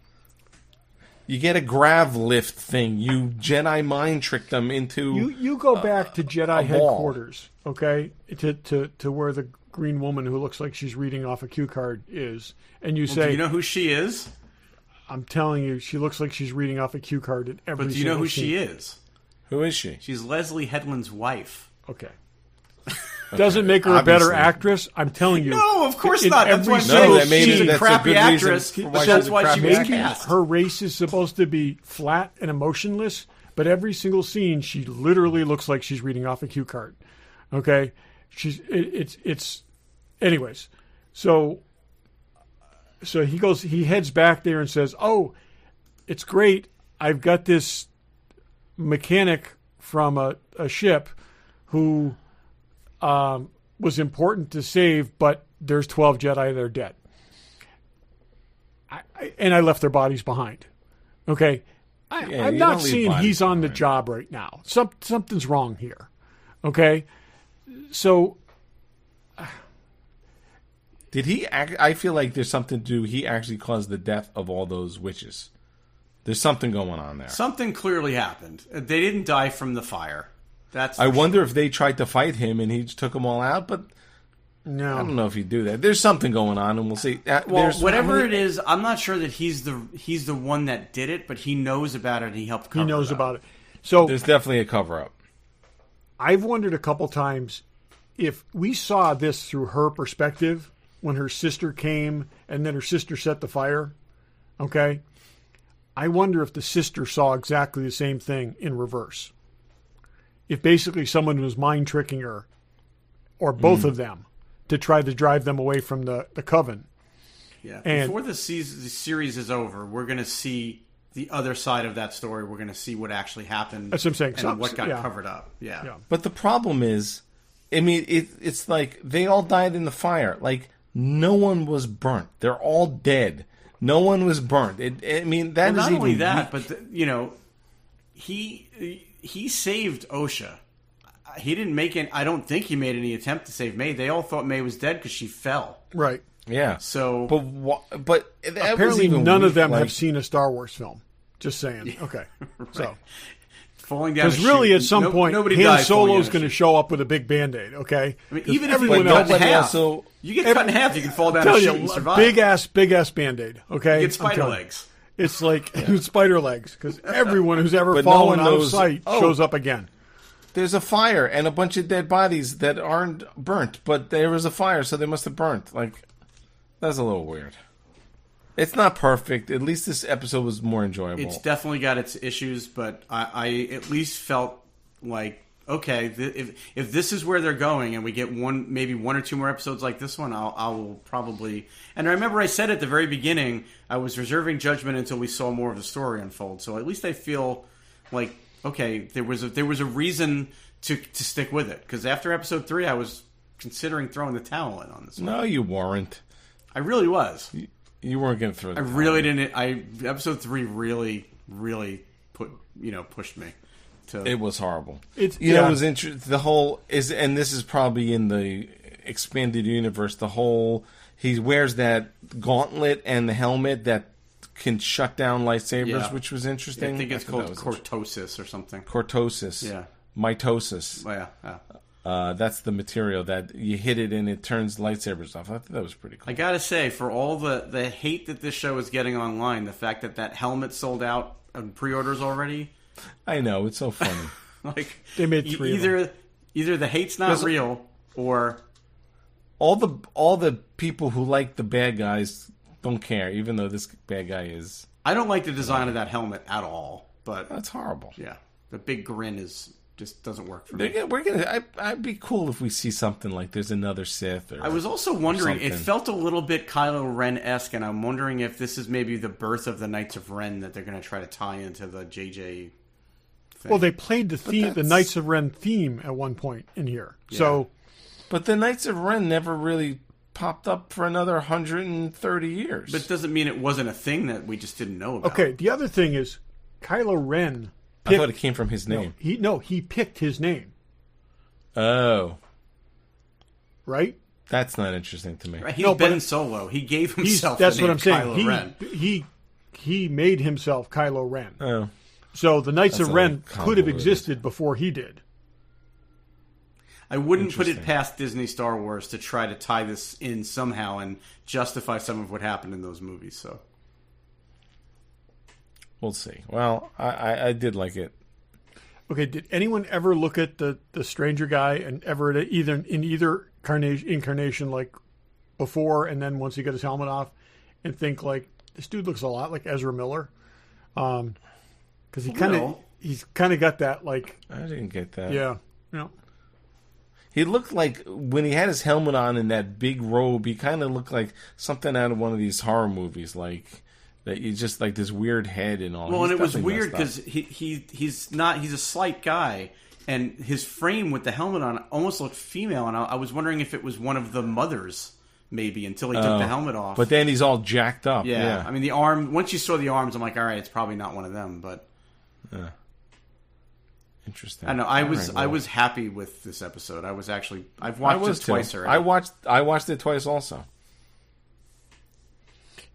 You get a grav lift thing. You Jedi mind trick them into. You go back to Jedi headquarters, okay? To where the green woman who looks like she's reading off a cue card is, and you say, "Do you know who she is?" I'm telling you, she looks like she's reading off a cue card at every. But do you know who she is? Who is she? She's Leslie Headland's wife. Okay. Doesn't make her a better actress. I'm telling you. No, of course not. That's why she's a crappy actress. That's why she was cast. Her race is supposed to be flat and emotionless, but every single scene, she literally looks like she's reading off a cue card. Okay, it's. Anyways, so he heads back there and says, "Oh, it's great. I've got this mechanic from a ship who." Was important to save, but there's 12 Jedi that are dead. I left their bodies behind. Okay? I'm not seeing he's on the job right now. Something's wrong here. Okay? So... Did he I feel like there's something to do. He actually caused the death of all those witches. There's something going on there. Something clearly happened. They didn't die from the fire. I wonder if they tried to fight him and he just took them all out, but no. I don't know if he'd do that. There's something going on, and we'll see. Whatever it is, I'm not sure that he's the one that did it, but he knows about it and he helped cover it. He knows about it. So there's definitely a cover-up. I've wondered a couple times if we saw this through her perspective when her sister came and then her sister set the fire, okay? I wonder if the sister saw exactly the same thing in reverse. If basically someone was mind tricking her, or both of them, to try to drive them away from the coven. Yeah. And before the series is over, we're going to see the other side of that story. We're going to see what actually happened. That's what I'm saying. And what got covered up. Yeah. But the problem is, I mean, it's like they all died in the fire. Like, no one was burnt. They're all dead. No one was burnt. I mean, that is not even only that, but he saved Osha. He didn't make it. I don't think he made any attempt to save May. They all thought May was dead because she fell. right. yeah. So, But that was Apparently, even none of weak, them like- have seen a Star Wars film. Just saying. Okay. So, falling down. because really, at some point, nobody Han dies falling Solo's down a going to chute. show up with a big Band-Aid. Okay. I mean, 'Cause even if you everyone get cut else, in half, also- you get cut in half, you can fall down a tell chute you, and survive. big ass Band-Aid. Okay. You get I'm spider telling you. legs. It's like spider legs because everyone who's ever But no fallen one out of knows- sight oh. shows up again. There's a fire and a bunch of dead bodies that aren't burnt, but there was a fire, so they must have burnt. Like, that's a little weird. It's not perfect. At least this episode was more enjoyable. It's definitely got its issues, but I at least felt like, okay, if this is where they're going, and we get maybe one or two more episodes like this one, I will probably. And I remember I said at the very beginning, I was reserving judgment until we saw more of the story unfold. So at least I feel like, okay, there was a reason to stick with it, because after episode 3, I was considering throwing the towel in on this one. No, you weren't. I really was. You weren't going to throw. I really didn't. Episode 3 really pushed me. It was horrible. It's it was interesting. The whole is, and this is probably in the expanded universe. The whole he wears that gauntlet and the helmet that can shut down lightsabers, Yeah. which was interesting. I think it's thought called that was cortosis or something. cortosis. Yeah. Mitosis. Oh, yeah. That's the material that you hit it and it turns lightsabers off. I thought that was pretty cool. I gotta say, for all the hate that this show is getting online, the fact that helmet sold out on pre-orders already, I know, it's so funny. like They made 3 of them. either the hate's not There's- real, or all the people who like the bad guys don't care, even though this bad guy is. I don't like the design of that helmet at all. But That's horrible. yeah, the big grin just doesn't work for me. We're gonna. I'd be cool if we see something like there's another Sith. Or, I was also wondering, it something. felt a little bit Kylo Ren-esque, and I'm wondering if this is maybe the birth of the Knights of Ren that they're going to try to tie into the JJ thing. Well, they played the that's- Knights of Ren theme at one point in here. So, But the Knights of Ren never really popped up for another 130 years. But it doesn't mean it wasn't a thing that we just didn't know about. okay, the other thing is Kylo Ren I thought it came from his name. he picked his name, Oh, right? that's not interesting to me. Right? He's No, but- Ben Solo. He gave himself That's the what name I'm saying. Kylo Ren. He made himself Kylo Ren. Oh, So the Knights That's of a Ren little could have convoluted. existed before he did. I wouldn't put it Interesting. past Disney Star Wars to try to tie this in somehow and justify some of what happened in those movies. So we'll see. Well, I did like it. Okay, did anyone ever look at the stranger guy and ever in either incarnation like before and then once he got his helmet off and think like this dude looks a lot like Ezra Miller? Because he's kind of got that like I didn't get that. yeah. He looked like when he had his helmet on in that big robe. He kind of looked like something out of one of these horror movies, like that. You just like this weird head and all. well, He's and it was definitely weird messed up. because he's a slight guy, and his frame with the helmet on almost looked female, and I was wondering if it was one of the mothers maybe until he took the helmet off. But then he's all jacked up. yeah, I mean the arm. Once you saw the arms, I'm like, all right, it's probably not one of them, but. Interesting. I know. All right, I well, was happy with this episode. I've I watched was it twice too. already. I watched it twice also.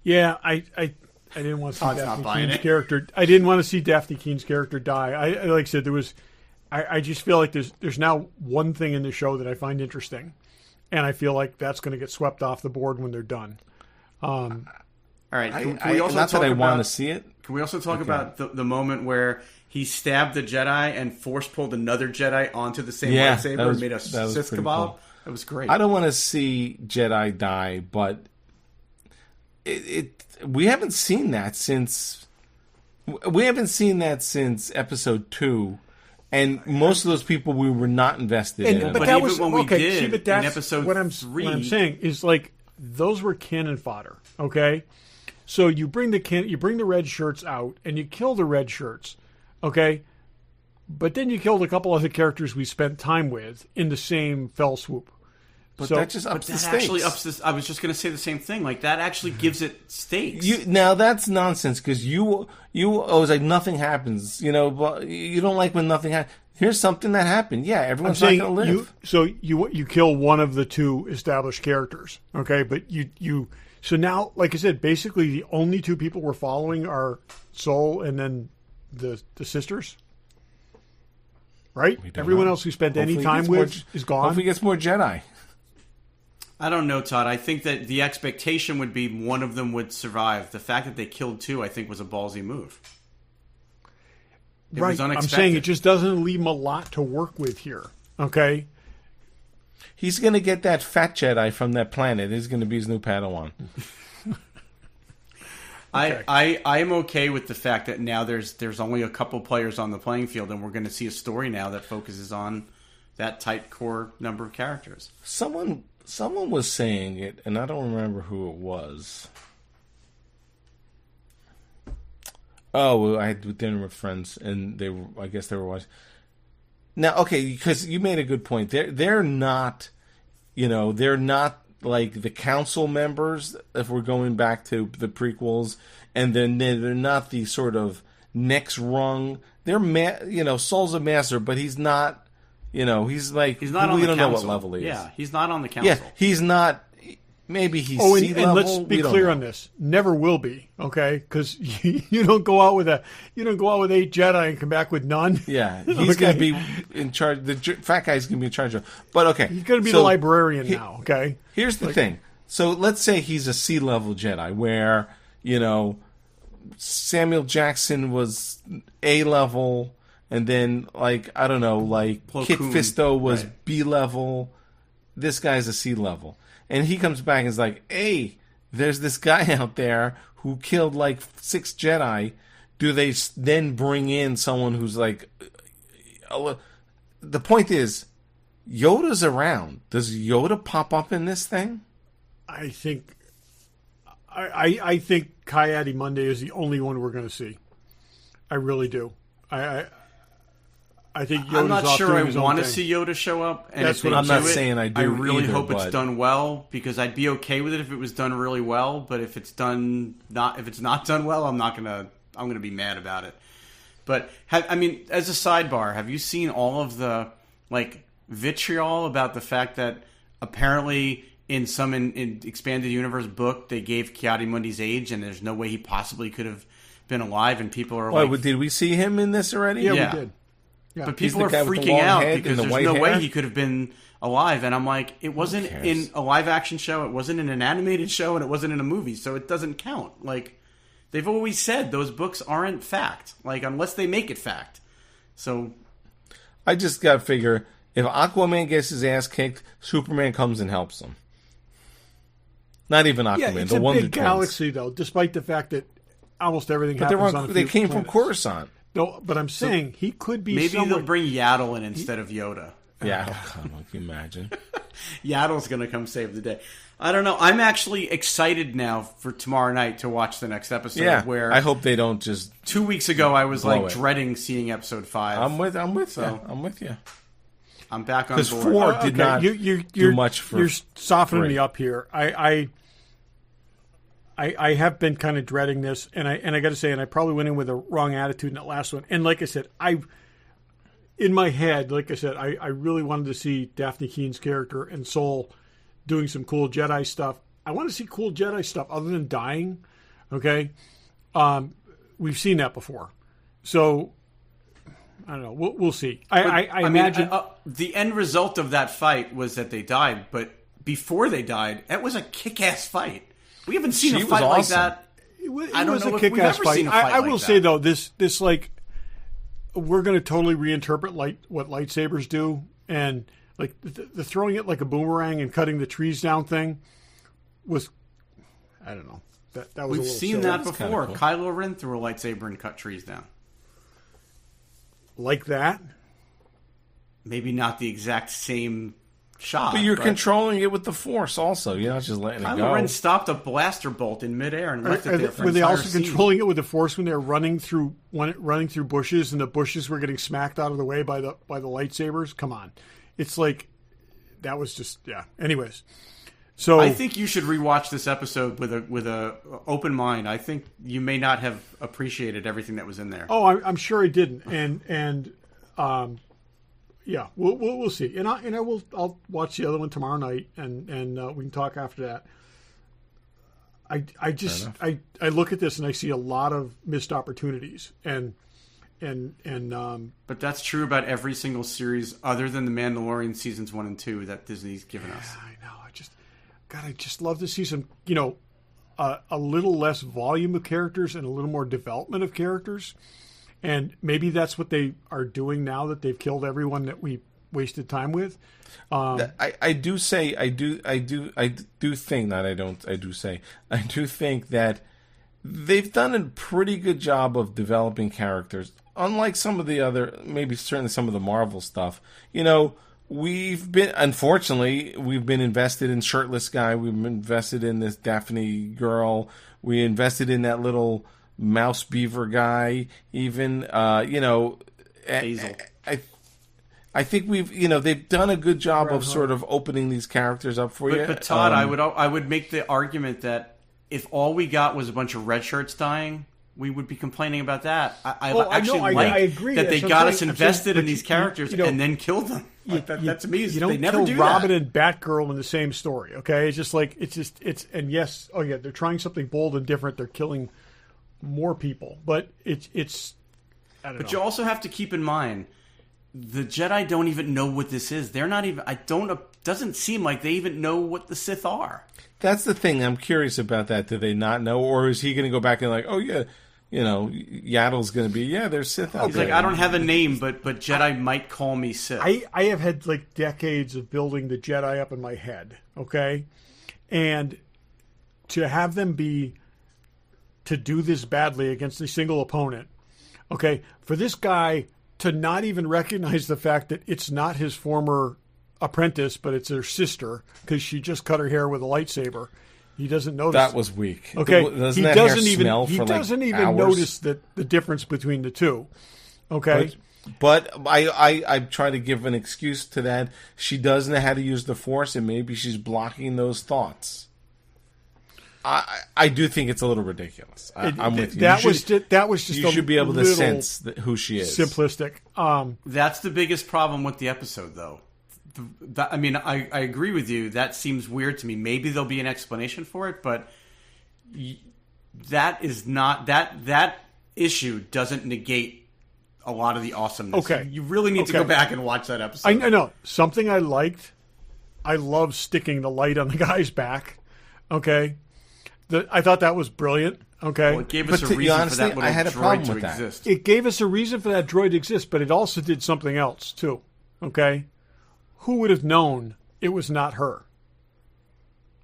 Yeah, I didn't want to see Todd's not Daphne buying Keen's it. character. I didn't want to see Daphne Keen's character die. I like I said, there was. I just feel like there's now one thing in the show that I find interesting, and I feel like that's going to get swept off the board when they're done. All right. Can I we also not talk that I want to about? see it. Can we also talk about the moment where he stabbed the Jedi and force pulled another Jedi onto the same Yeah, lightsaber that was- and made a that was Sith pretty Kabob? cool. That was great. I don't want to see Jedi die, but we haven't seen that since episode 2, and most of those people we were not invested in. But But that even was when we okay. did see, but in that's episode what I'm 3 what I'm saying is like those were cannon fodder. Okay, so you bring the red shirts out and you kill the red shirts. Okay, but then you killed a couple other characters we spent time with in the same fell swoop. But So- that just ups the That stakes. actually ups this. I was just going to say the same thing. Like that actually gives it stakes. Now that's nonsense because you always like nothing happens. You know, but you don't like when nothing happens. Here's something that happened. Yeah, I'm everyone's not saying going to live. you kill one of the two established characters. Okay, but you so now, like I said, basically the only two people we're following are Soul and then the sisters. Right? We don't Everyone know. else we spent Hopefully any he time gets with more- is gone. Hopefully, he gets more Jedi. I don't know, Todd. I think that the expectation would be one of them would survive. The fact that they killed two, I think, was a ballsy move. It right. was I'm unexpected. saying it just doesn't leave him a lot to work with here. Okay. He's going to get that fat Jedi from that planet. He's going to be his new Padawan. I'm okay with the fact that now there's only a couple players on the playing field, and we're going to see a story now that focuses on that tight core number of characters. Someone was saying it, and I don't remember who it was. Oh, well, I had dinner with friends, and I guess they were watching. Now, okay, because you made a good point. They're not, they're not like the council members. If we're going back to the prequels, and then they're not the sort of next rung. They're Soul's a master, but he's not. He's like He's not on we the don't council. know what level he is. Yeah, he's not on the council. Yeah, he's not. Maybe he's Oh, sea and level. let's be We don't clear know. on this. Never will be. Okay, because you don't go out with 8 Jedi and come back with none. Yeah, he's going to be in charge. The fat guy's going to be in charge of. But okay, He's going to be the librarian now. Okay. Here's the thing. So let's say he's a sea level Jedi, where Samuel Jackson was A level, and then Kit Plo Koon, Fisto was right. B level. This guy's a C level, and he comes back and is like, "Hey, there's this guy out there who killed 6 Jedi." Do they then bring in someone who's like? The point is, Yoda's around. Does Yoda pop up in this thing? I think Ki-Adi-Mundi is the only one we're going to see. I really do. I think Yoda's I'm not off sure doing I his own want to thing. see Yoda show up. And That's if they what I'm do not it, saying I do I really either, hope it's but- done well, because I'd be okay with it if it was done really well. But if it's not done well, I'm gonna be mad about it. But as a sidebar, have you seen all of the vitriol about the fact that apparently in some in expanded universe book they gave Ki-Adi-Mundi's age and there's no way he possibly could have been alive, and people are Why, did we see him in this already? Yeah, we did. Yeah. But He's people the are guy with the freaking long out head because and the there's white no way hair? he could have been alive. And I'm like, it wasn't cares? in a live action show, it wasn't in an animated show, and it wasn't in a movie, so it doesn't count. They've always said those books aren't fact, unless they make it fact. So I just got to figure, if Aquaman gets his ass kicked, Superman comes and helps him. Not even Aquaman, Yeah, it's the a Wonder big Twins. galaxy, though, despite the fact that almost everything But happens on a they few came from planets. Coruscant. No, but I'm saying he could be maybe somewhat... they'll bring Yaddle in instead of Yoda. Yeah, can you imagine? Yaddle's going to come save the day. I don't know. I'm actually excited now for tomorrow night to watch the next episode. Yeah, where I hope they don't just... 2 weeks ago I was blow it. dreading seeing episode 5. I'm with you. So- I'm with you. I'm back on Because board. 4 did not do much for... You're softening 3. me up here. I have been kind of dreading this, and I got to say, and I probably went in with a wrong attitude in that last one. And like I said, in my head, I really wanted to see Daphne Keene's character and Soul doing some cool Jedi stuff. I want to see cool Jedi stuff other than dying. Okay, we've seen that before, so I don't know. We'll see. I imagine the end result of that fight was that they died, but before they died, it was a kick-ass fight. We haven't seen She a fight was like awesome. that. it I was don't know a if we've kick-ass ever fight. seen a fight I like will that. say though, this we're going to totally reinterpret what lightsabers do, and the throwing it like a boomerang and cutting the trees down thing was, I don't know. That was We've a little seen silly. that kinda before. cool. Kylo Ren threw a lightsaber and cut trees down. like that. Maybe not the exact same shot. But you're controlling it with the Force also. You're not just letting it go. Kylo Ren stopped a blaster bolt in midair and left it there for Were they also scene. controlling it with the Force when they were running through bushes and the bushes were getting smacked out of the way by the lightsabers? Come on, it's like that was just Anyways, so I think you should rewatch this episode with a open mind. I think you may not have appreciated everything that was in there. Oh, I'm sure I didn't, and we'll see, and I'll watch the other one tomorrow night, and we can talk after that. I look at this and I see a lot of missed opportunities, and but that's true about every single series other than the Mandalorian seasons 1 and 2 that Disney's given us. I know. I just love to see some, a little less volume of characters and a little more development of characters. And maybe that's what they are doing now that they've killed everyone that we wasted time with. I do think that they've done a pretty good job of developing characters. Unlike some of the other, maybe certainly some of the Marvel stuff, we've been invested in Shirtless Guy. We've been invested in this Daphne girl. We invested in that little mouse beaver guy. Even Hazel. I think they've done a good job of sort of opening these characters up for you. But Todd, I would make the argument that if all we got was a bunch of red shirts dying, we would be complaining about that. I agree that they got us invested in these characters and then killed them. That's amazing. You don't they never kill do Robin that. and Batgirl in the same story. Okay, it's they're trying something bold and different. They're killing more people, but it's. I don't know. But you also have to keep in mind, the Jedi don't even know what this is. They're not even. Doesn't seem like they even know what the Sith are. That's the thing. I'm curious about that. Do they not know, or is he going to go back and like, oh yeah, Yaddle's going to be there's Sith out He's there. like, I don't have a name, but Jedi might call me Sith. I have had like decades of building the Jedi up in my head. Okay, and to have them to do this badly against a single opponent. Okay, for this guy to not even recognize the fact that it's not his former apprentice, but it's her sister because she just cut her hair with a lightsaber. He doesn't notice. That was weak. Okay, he doesn't even notice the difference between the two. Okay, but I try to give an excuse to that. She does know how to use the Force, and maybe she's blocking those thoughts. I do think it's a little ridiculous. I'm with you. That was just. You should be able to sense who she is. Simplistic. That's the biggest problem with the episode, though. I agree with you. That seems weird to me. Maybe there'll be an explanation for it, but that is not that issue doesn't negate a lot of the awesomeness. Okay, you really need to go back and watch that episode. I know something I liked. I love sticking the light on the guy's back. Okay, I thought that was brilliant. Okay, well, it gave us a reason for that little droid to exist. It gave us a reason for that droid to exist, but it also did something else too. Okay. Who would have known it was not her?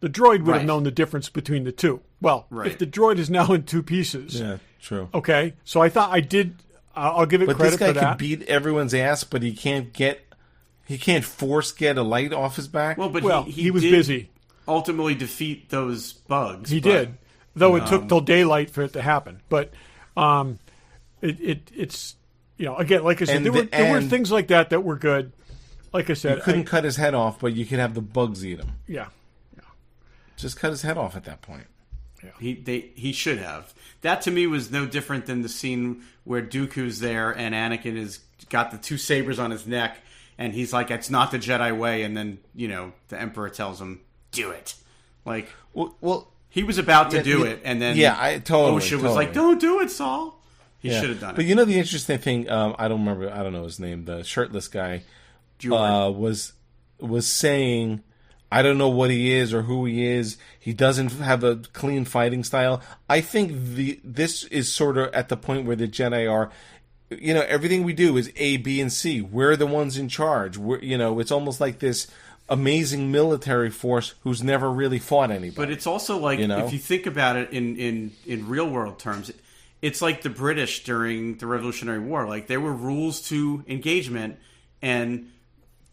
The droid would have known the difference between the two. Well, if the droid is now in two pieces. Yeah, true. Okay, so I thought I did. I'll give it credit for that. But this guy can beat everyone's ass, but he can't force get a light off his back. Well, he was busy. Ultimately, defeat those bugs. He did, though it took till daylight for it to happen. But it's again, like I said, there were things like that were good. Like I said, you couldn't cut his head off, but you could have the bugs eat him. Yeah. Just cut his head off at that point. Yeah. He should have. That to me was no different than the scene where Dooku's there and Anakin has got the two sabers on his neck, and he's like, "It's not the Jedi way," and then the Emperor tells him, "Do it." Like, well, he was about to do it, and then Osha was like, "Don't do it, Saul." He should have done it. But the interesting thing, I don't know his name, the shirtless guy. Was saying, I don't know what he is or who he is. He doesn't have a clean fighting style. I think this is sort of at the point where the Jedi are, everything we do is A, B, and C. We're the ones in charge. It's almost like this amazing military force who's never really fought anybody. But it's also like, if you think about it in real world terms, it's like the British during the Revolutionary War. Like, there were rules to engagement, and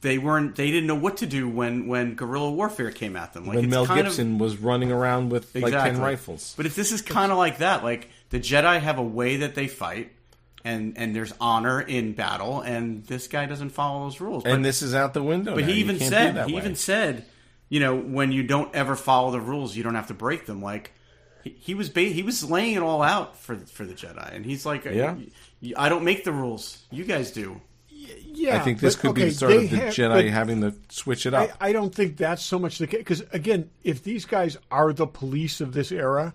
they didn't know what to do when guerrilla warfare came at them. Like, when it's Mel kind Gibson was running around with like 10 rifles. But if this is kind of like that, like the Jedi have a way that they fight, and there's honor in battle, and this guy doesn't follow those rules. And this is out the window. But now. he even said, you know, when you don't ever follow the rules, you don't have to break them. Like he was laying it all out for the Jedi, and he's like, I don't make the rules, you guys do. Yeah, I think this could be the start of the Jedi having to switch it up. I don't think that's so much the case. Because, again, if these guys are the police of this era,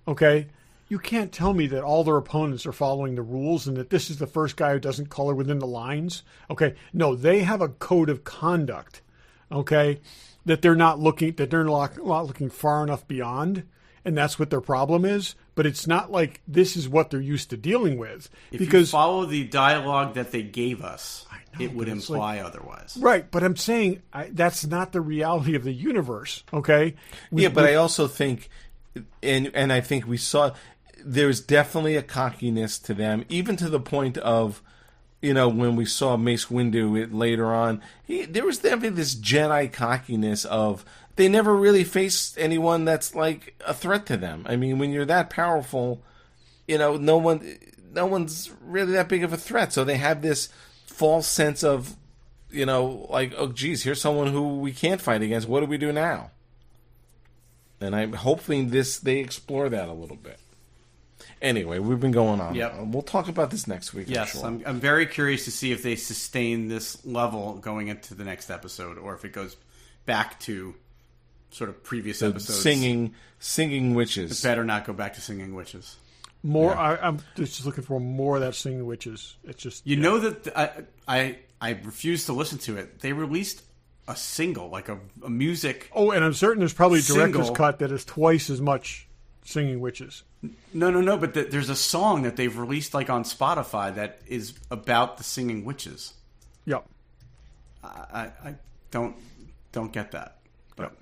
okay, you can't tell me that all their opponents are following the rules and that this is the first guy who doesn't color within the lines. Okay, no, they have a code of conduct, okay, that they're not looking far enough beyond. And that's what their problem is. But it's not like this is what they're used to dealing with. If you follow the dialogue that they gave us, it would imply otherwise. Right, but I'm saying that's not the reality of the universe, okay? But I also think, and I think we saw, there's definitely a cockiness to them, even to the point of, you know, when we saw Mace Windu later on, there was definitely this Jedi cockiness of, they never really faced anyone that's like a threat to them. I mean, when you're that powerful, you know, no one's really that big of a threat. So they have this false sense of, you know, like, oh, geez, here's someone who we can't fight against. What do we do now? And I'm hoping they explore that a little bit. Anyway, we've been going on. Yep. We'll talk about this next week. Yes, I'm sure. I'm very curious to see if they sustain this level going into the next episode, or if it goes back to sort of previous episodes. Singing witches. It better not go back to singing witches. More. Yeah. I'm just looking for more of that singing witches. It's just know that I refuse to listen to it. They released a single, like a music. Oh, and I'm certain there's probably a director's cut that is twice as much singing witches. No. But there's a song that they've released like on Spotify that is about the singing witches. Yep. I don't get that. But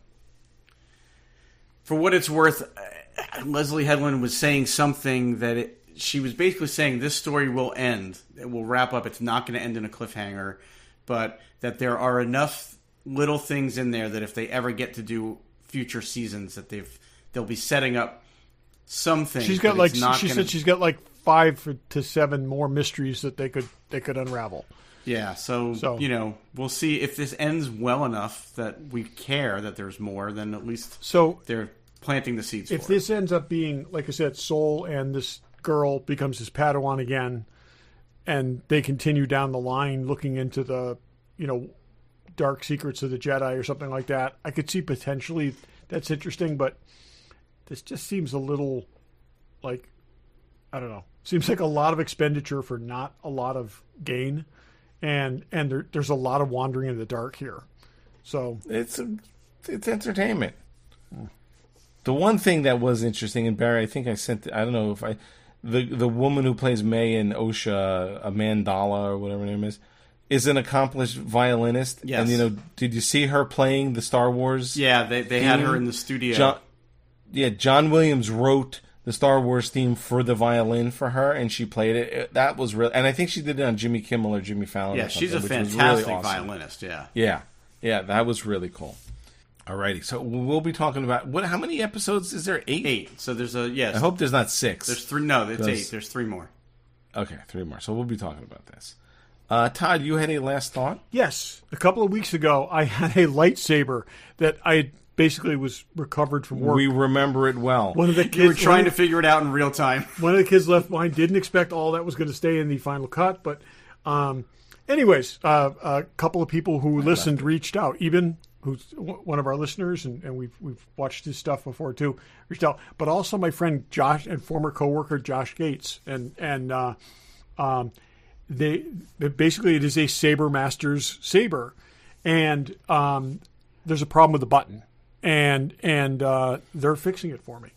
for what it's worth, Leslie Headland was saying something that she was basically saying this story will end. It will wrap up. It's not going to end in a cliffhanger, but that there are enough little things in there that if they ever get to do future seasons, that they'll be setting up something. She's got said she's got like 5 to 7 more mysteries that they could unravel. Yeah, so you know, we'll see if this ends well enough that we care that there's more. Then at least they're planting the seeds. If this ends up being, like I said, Soul and this girl becomes his Padawan again, and they continue down the line looking into the, you know, dark secrets of the Jedi or something like that, I could see potentially that's interesting. But this just seems a little like, I don't know. Seems like a lot of expenditure for not a lot of gain. And there's a lot of wandering in the dark here, so it's entertainment. The one thing that was interesting, and Barry, I think I don't know if the woman who plays May in Osha, Amandala or whatever her name is an accomplished violinist. Yes. And you know, did you see her playing the Star Wars? Yeah, they had her in the studio. John Williams wrote the Star Wars theme for the violin for her, and she played it. That was real, and I think she did it on Jimmy Kimmel or Jimmy Fallon. Yeah, or she's a fantastic really awesome violinist. Yeah, that was really cool. Alrighty, so we'll be talking about how many episodes is there? 8. 8. So there's I hope there's not 6. There's 3. No, it's 8. There's 3 more. Okay, 3 more. So we'll be talking about this. Todd, you had a last thought? Yes, a couple of weeks ago, I had a lightsaber that I basically was recovered from work. We remember it well. One of the kids you were trying to figure it out in real time. One of the kids left behind. Didn't expect all that was going to stay in the final cut, but anyways, a couple of people who listened reached out. Eben, who's one of our listeners, and we've watched his stuff before too, reached out. But also my friend Josh and former coworker Josh Gates, and they basically, it is a Saber Master's saber, and there's a problem with the button. And they're fixing it for me.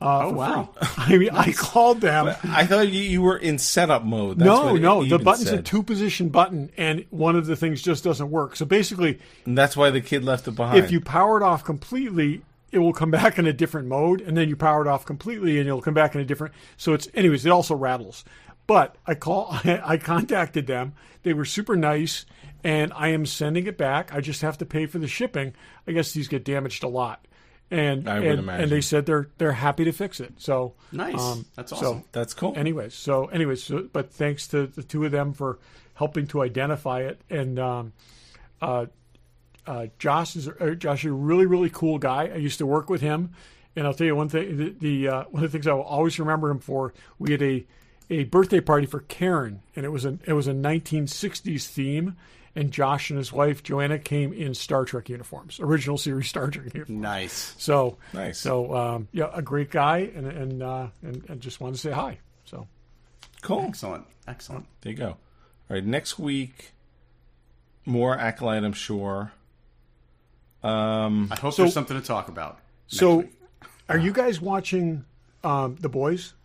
Wow! I mean, nice. I called them. But I thought you were in setup mode. That's no. The button's a 2-position button, and one of the things just doesn't work. So basically, and that's why the kid left it behind. If you power it off completely, it will come back in a different mode, and then you power it off completely, and it'll come back in a different. So it's, anyways, it also rattles. But I contacted them. They were super nice, and I am sending it back. I just have to pay for the shipping. I guess these get damaged a lot. And I would imagine. And they said they're happy to fix it. So nice. That's awesome. So, that's cool. Anyways, but thanks to the two of them for helping to identify it. And Josh is a really, really cool guy. I used to work with him, and I'll tell you one thing. One of the things I will always remember him for. We had a birthday party for Karen, and it was a 1960s theme. And Josh and his wife Joanna came in Star Trek uniforms, original series Star Trek uniforms. Nice. So nice. So a great guy, and just wanted to say hi. So cool. Excellent. There you go. All right, next week, more Acolyte, I'm sure. I hope there's something to talk about. So, week. Are you guys watching The Boys?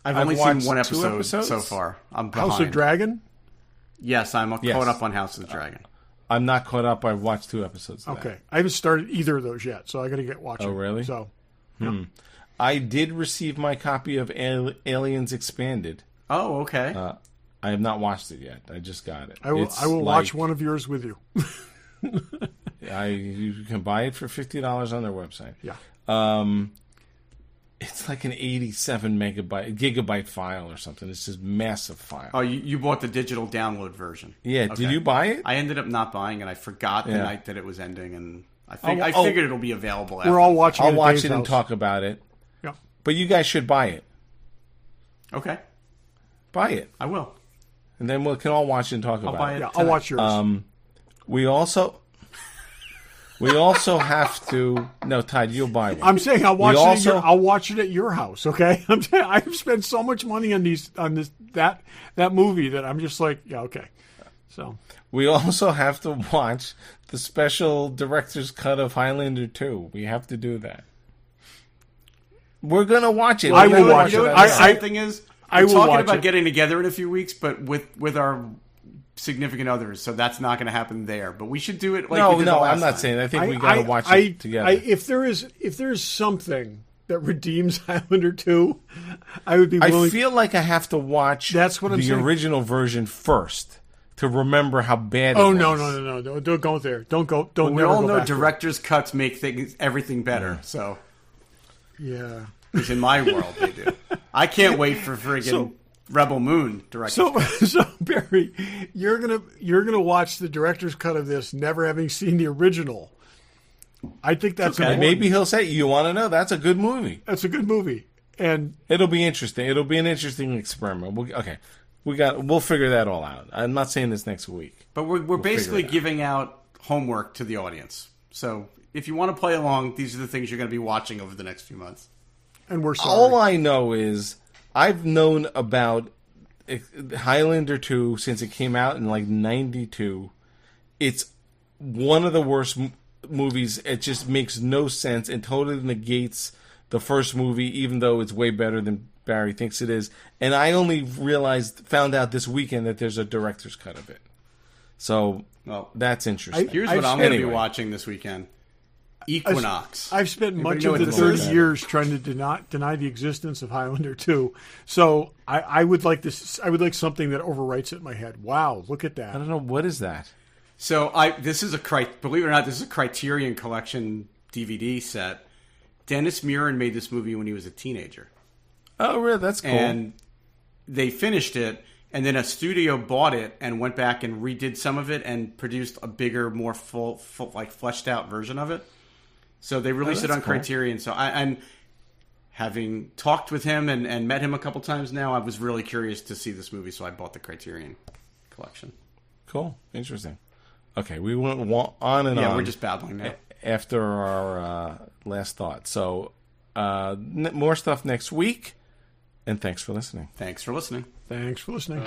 I've only seen one episode so far. I'm behind. House of Dragon? Yes, I'm caught up on House of the Dragon. I'm not caught up. I've watched 2 episodes of that. I haven't started either of those yet, so I got to get watching. Oh, really? So, I did receive my copy of Aliens Expanded. Oh, okay. I have not watched it yet. I just got it. I will watch one of yours with you. You can buy it for $50 on their website. Yeah. It's like an 87 gigabyte file or something. It's just massive file. Oh, you bought the digital download version. Yeah. Okay. Did you buy it? I ended up not buying it. I forgot the night that it was ending, and I figured it'll be available. We're all watching. I'll watch it and talk about it. Yeah. But you guys should buy it. Okay. Buy it. I will. And then we can all watch it and talk about it. Yeah, I'll watch yours. We also have to. No, Tide, you'll buy one. I'm saying I'll watch it at your house. Okay, I'm saying I've spent so much money on that movie that I'm just like, yeah, okay. So we also have to watch the special director's cut of Highlander 2. We have to do that. We're gonna watch it. I will watch it. The thing is, we're talking about it. getting together in a few weeks, but with our significant others, so that's not going to happen there. But we should do it. Like we did the last I'm not time. saying. I think we got to watch it together. If there is something that redeems Highlander 2, I would be willing. I feel like I have to watch. That's what I'm saying. The original version first to remember how bad. Oh it was. No! Don't go there. Don't go. Don't. We all know director's cuts make everything better. So yeah, at least in my world they do. I can't wait for friggin' Rebel Moon director's So Barry, you're gonna watch the director's cut of this, never having seen the original. I think that's okay. Maybe he'll say, "You want to know? That's a good movie. That's a good movie," and it'll be interesting. It'll be an interesting experiment. We'll figure that all out. I'm not saying this next week, but we're basically giving out homework to the audience. So if you want to play along, these are the things you're going to be watching over the next few months. And we're sorry. All I know is I've known about Highlander 2 since it came out in like 92. It's one of the worst movies. It just makes no sense and totally negates the first movie, even though it's way better than Barry thinks it is. And I only found out this weekend that there's a director's cut of it. So that's interesting. Here's what I'm going to be watching this weekend. Equinox. I've spent much of the 30 years trying to deny the existence of Highlander 2. So I would like this. I would like something that overwrites it in my head. Wow, look at that. I don't know, what is that? So believe it or not, this is a Criterion Collection DVD set. Dennis Muren made this movie when he was a teenager. Oh, really? That's cool. And they finished it, and then a studio bought it and went back and redid some of it and produced a bigger, more full like fleshed out version of it. So they released it on Criterion. So I'm having talked with him and met him a couple times now. I was really curious to see this movie, so I bought the Criterion Collection. Cool. Interesting. Okay, we went on and on. Yeah, we're just babbling now. After our last thought. So more stuff next week. And thanks for listening. Thanks for listening. Thanks for listening.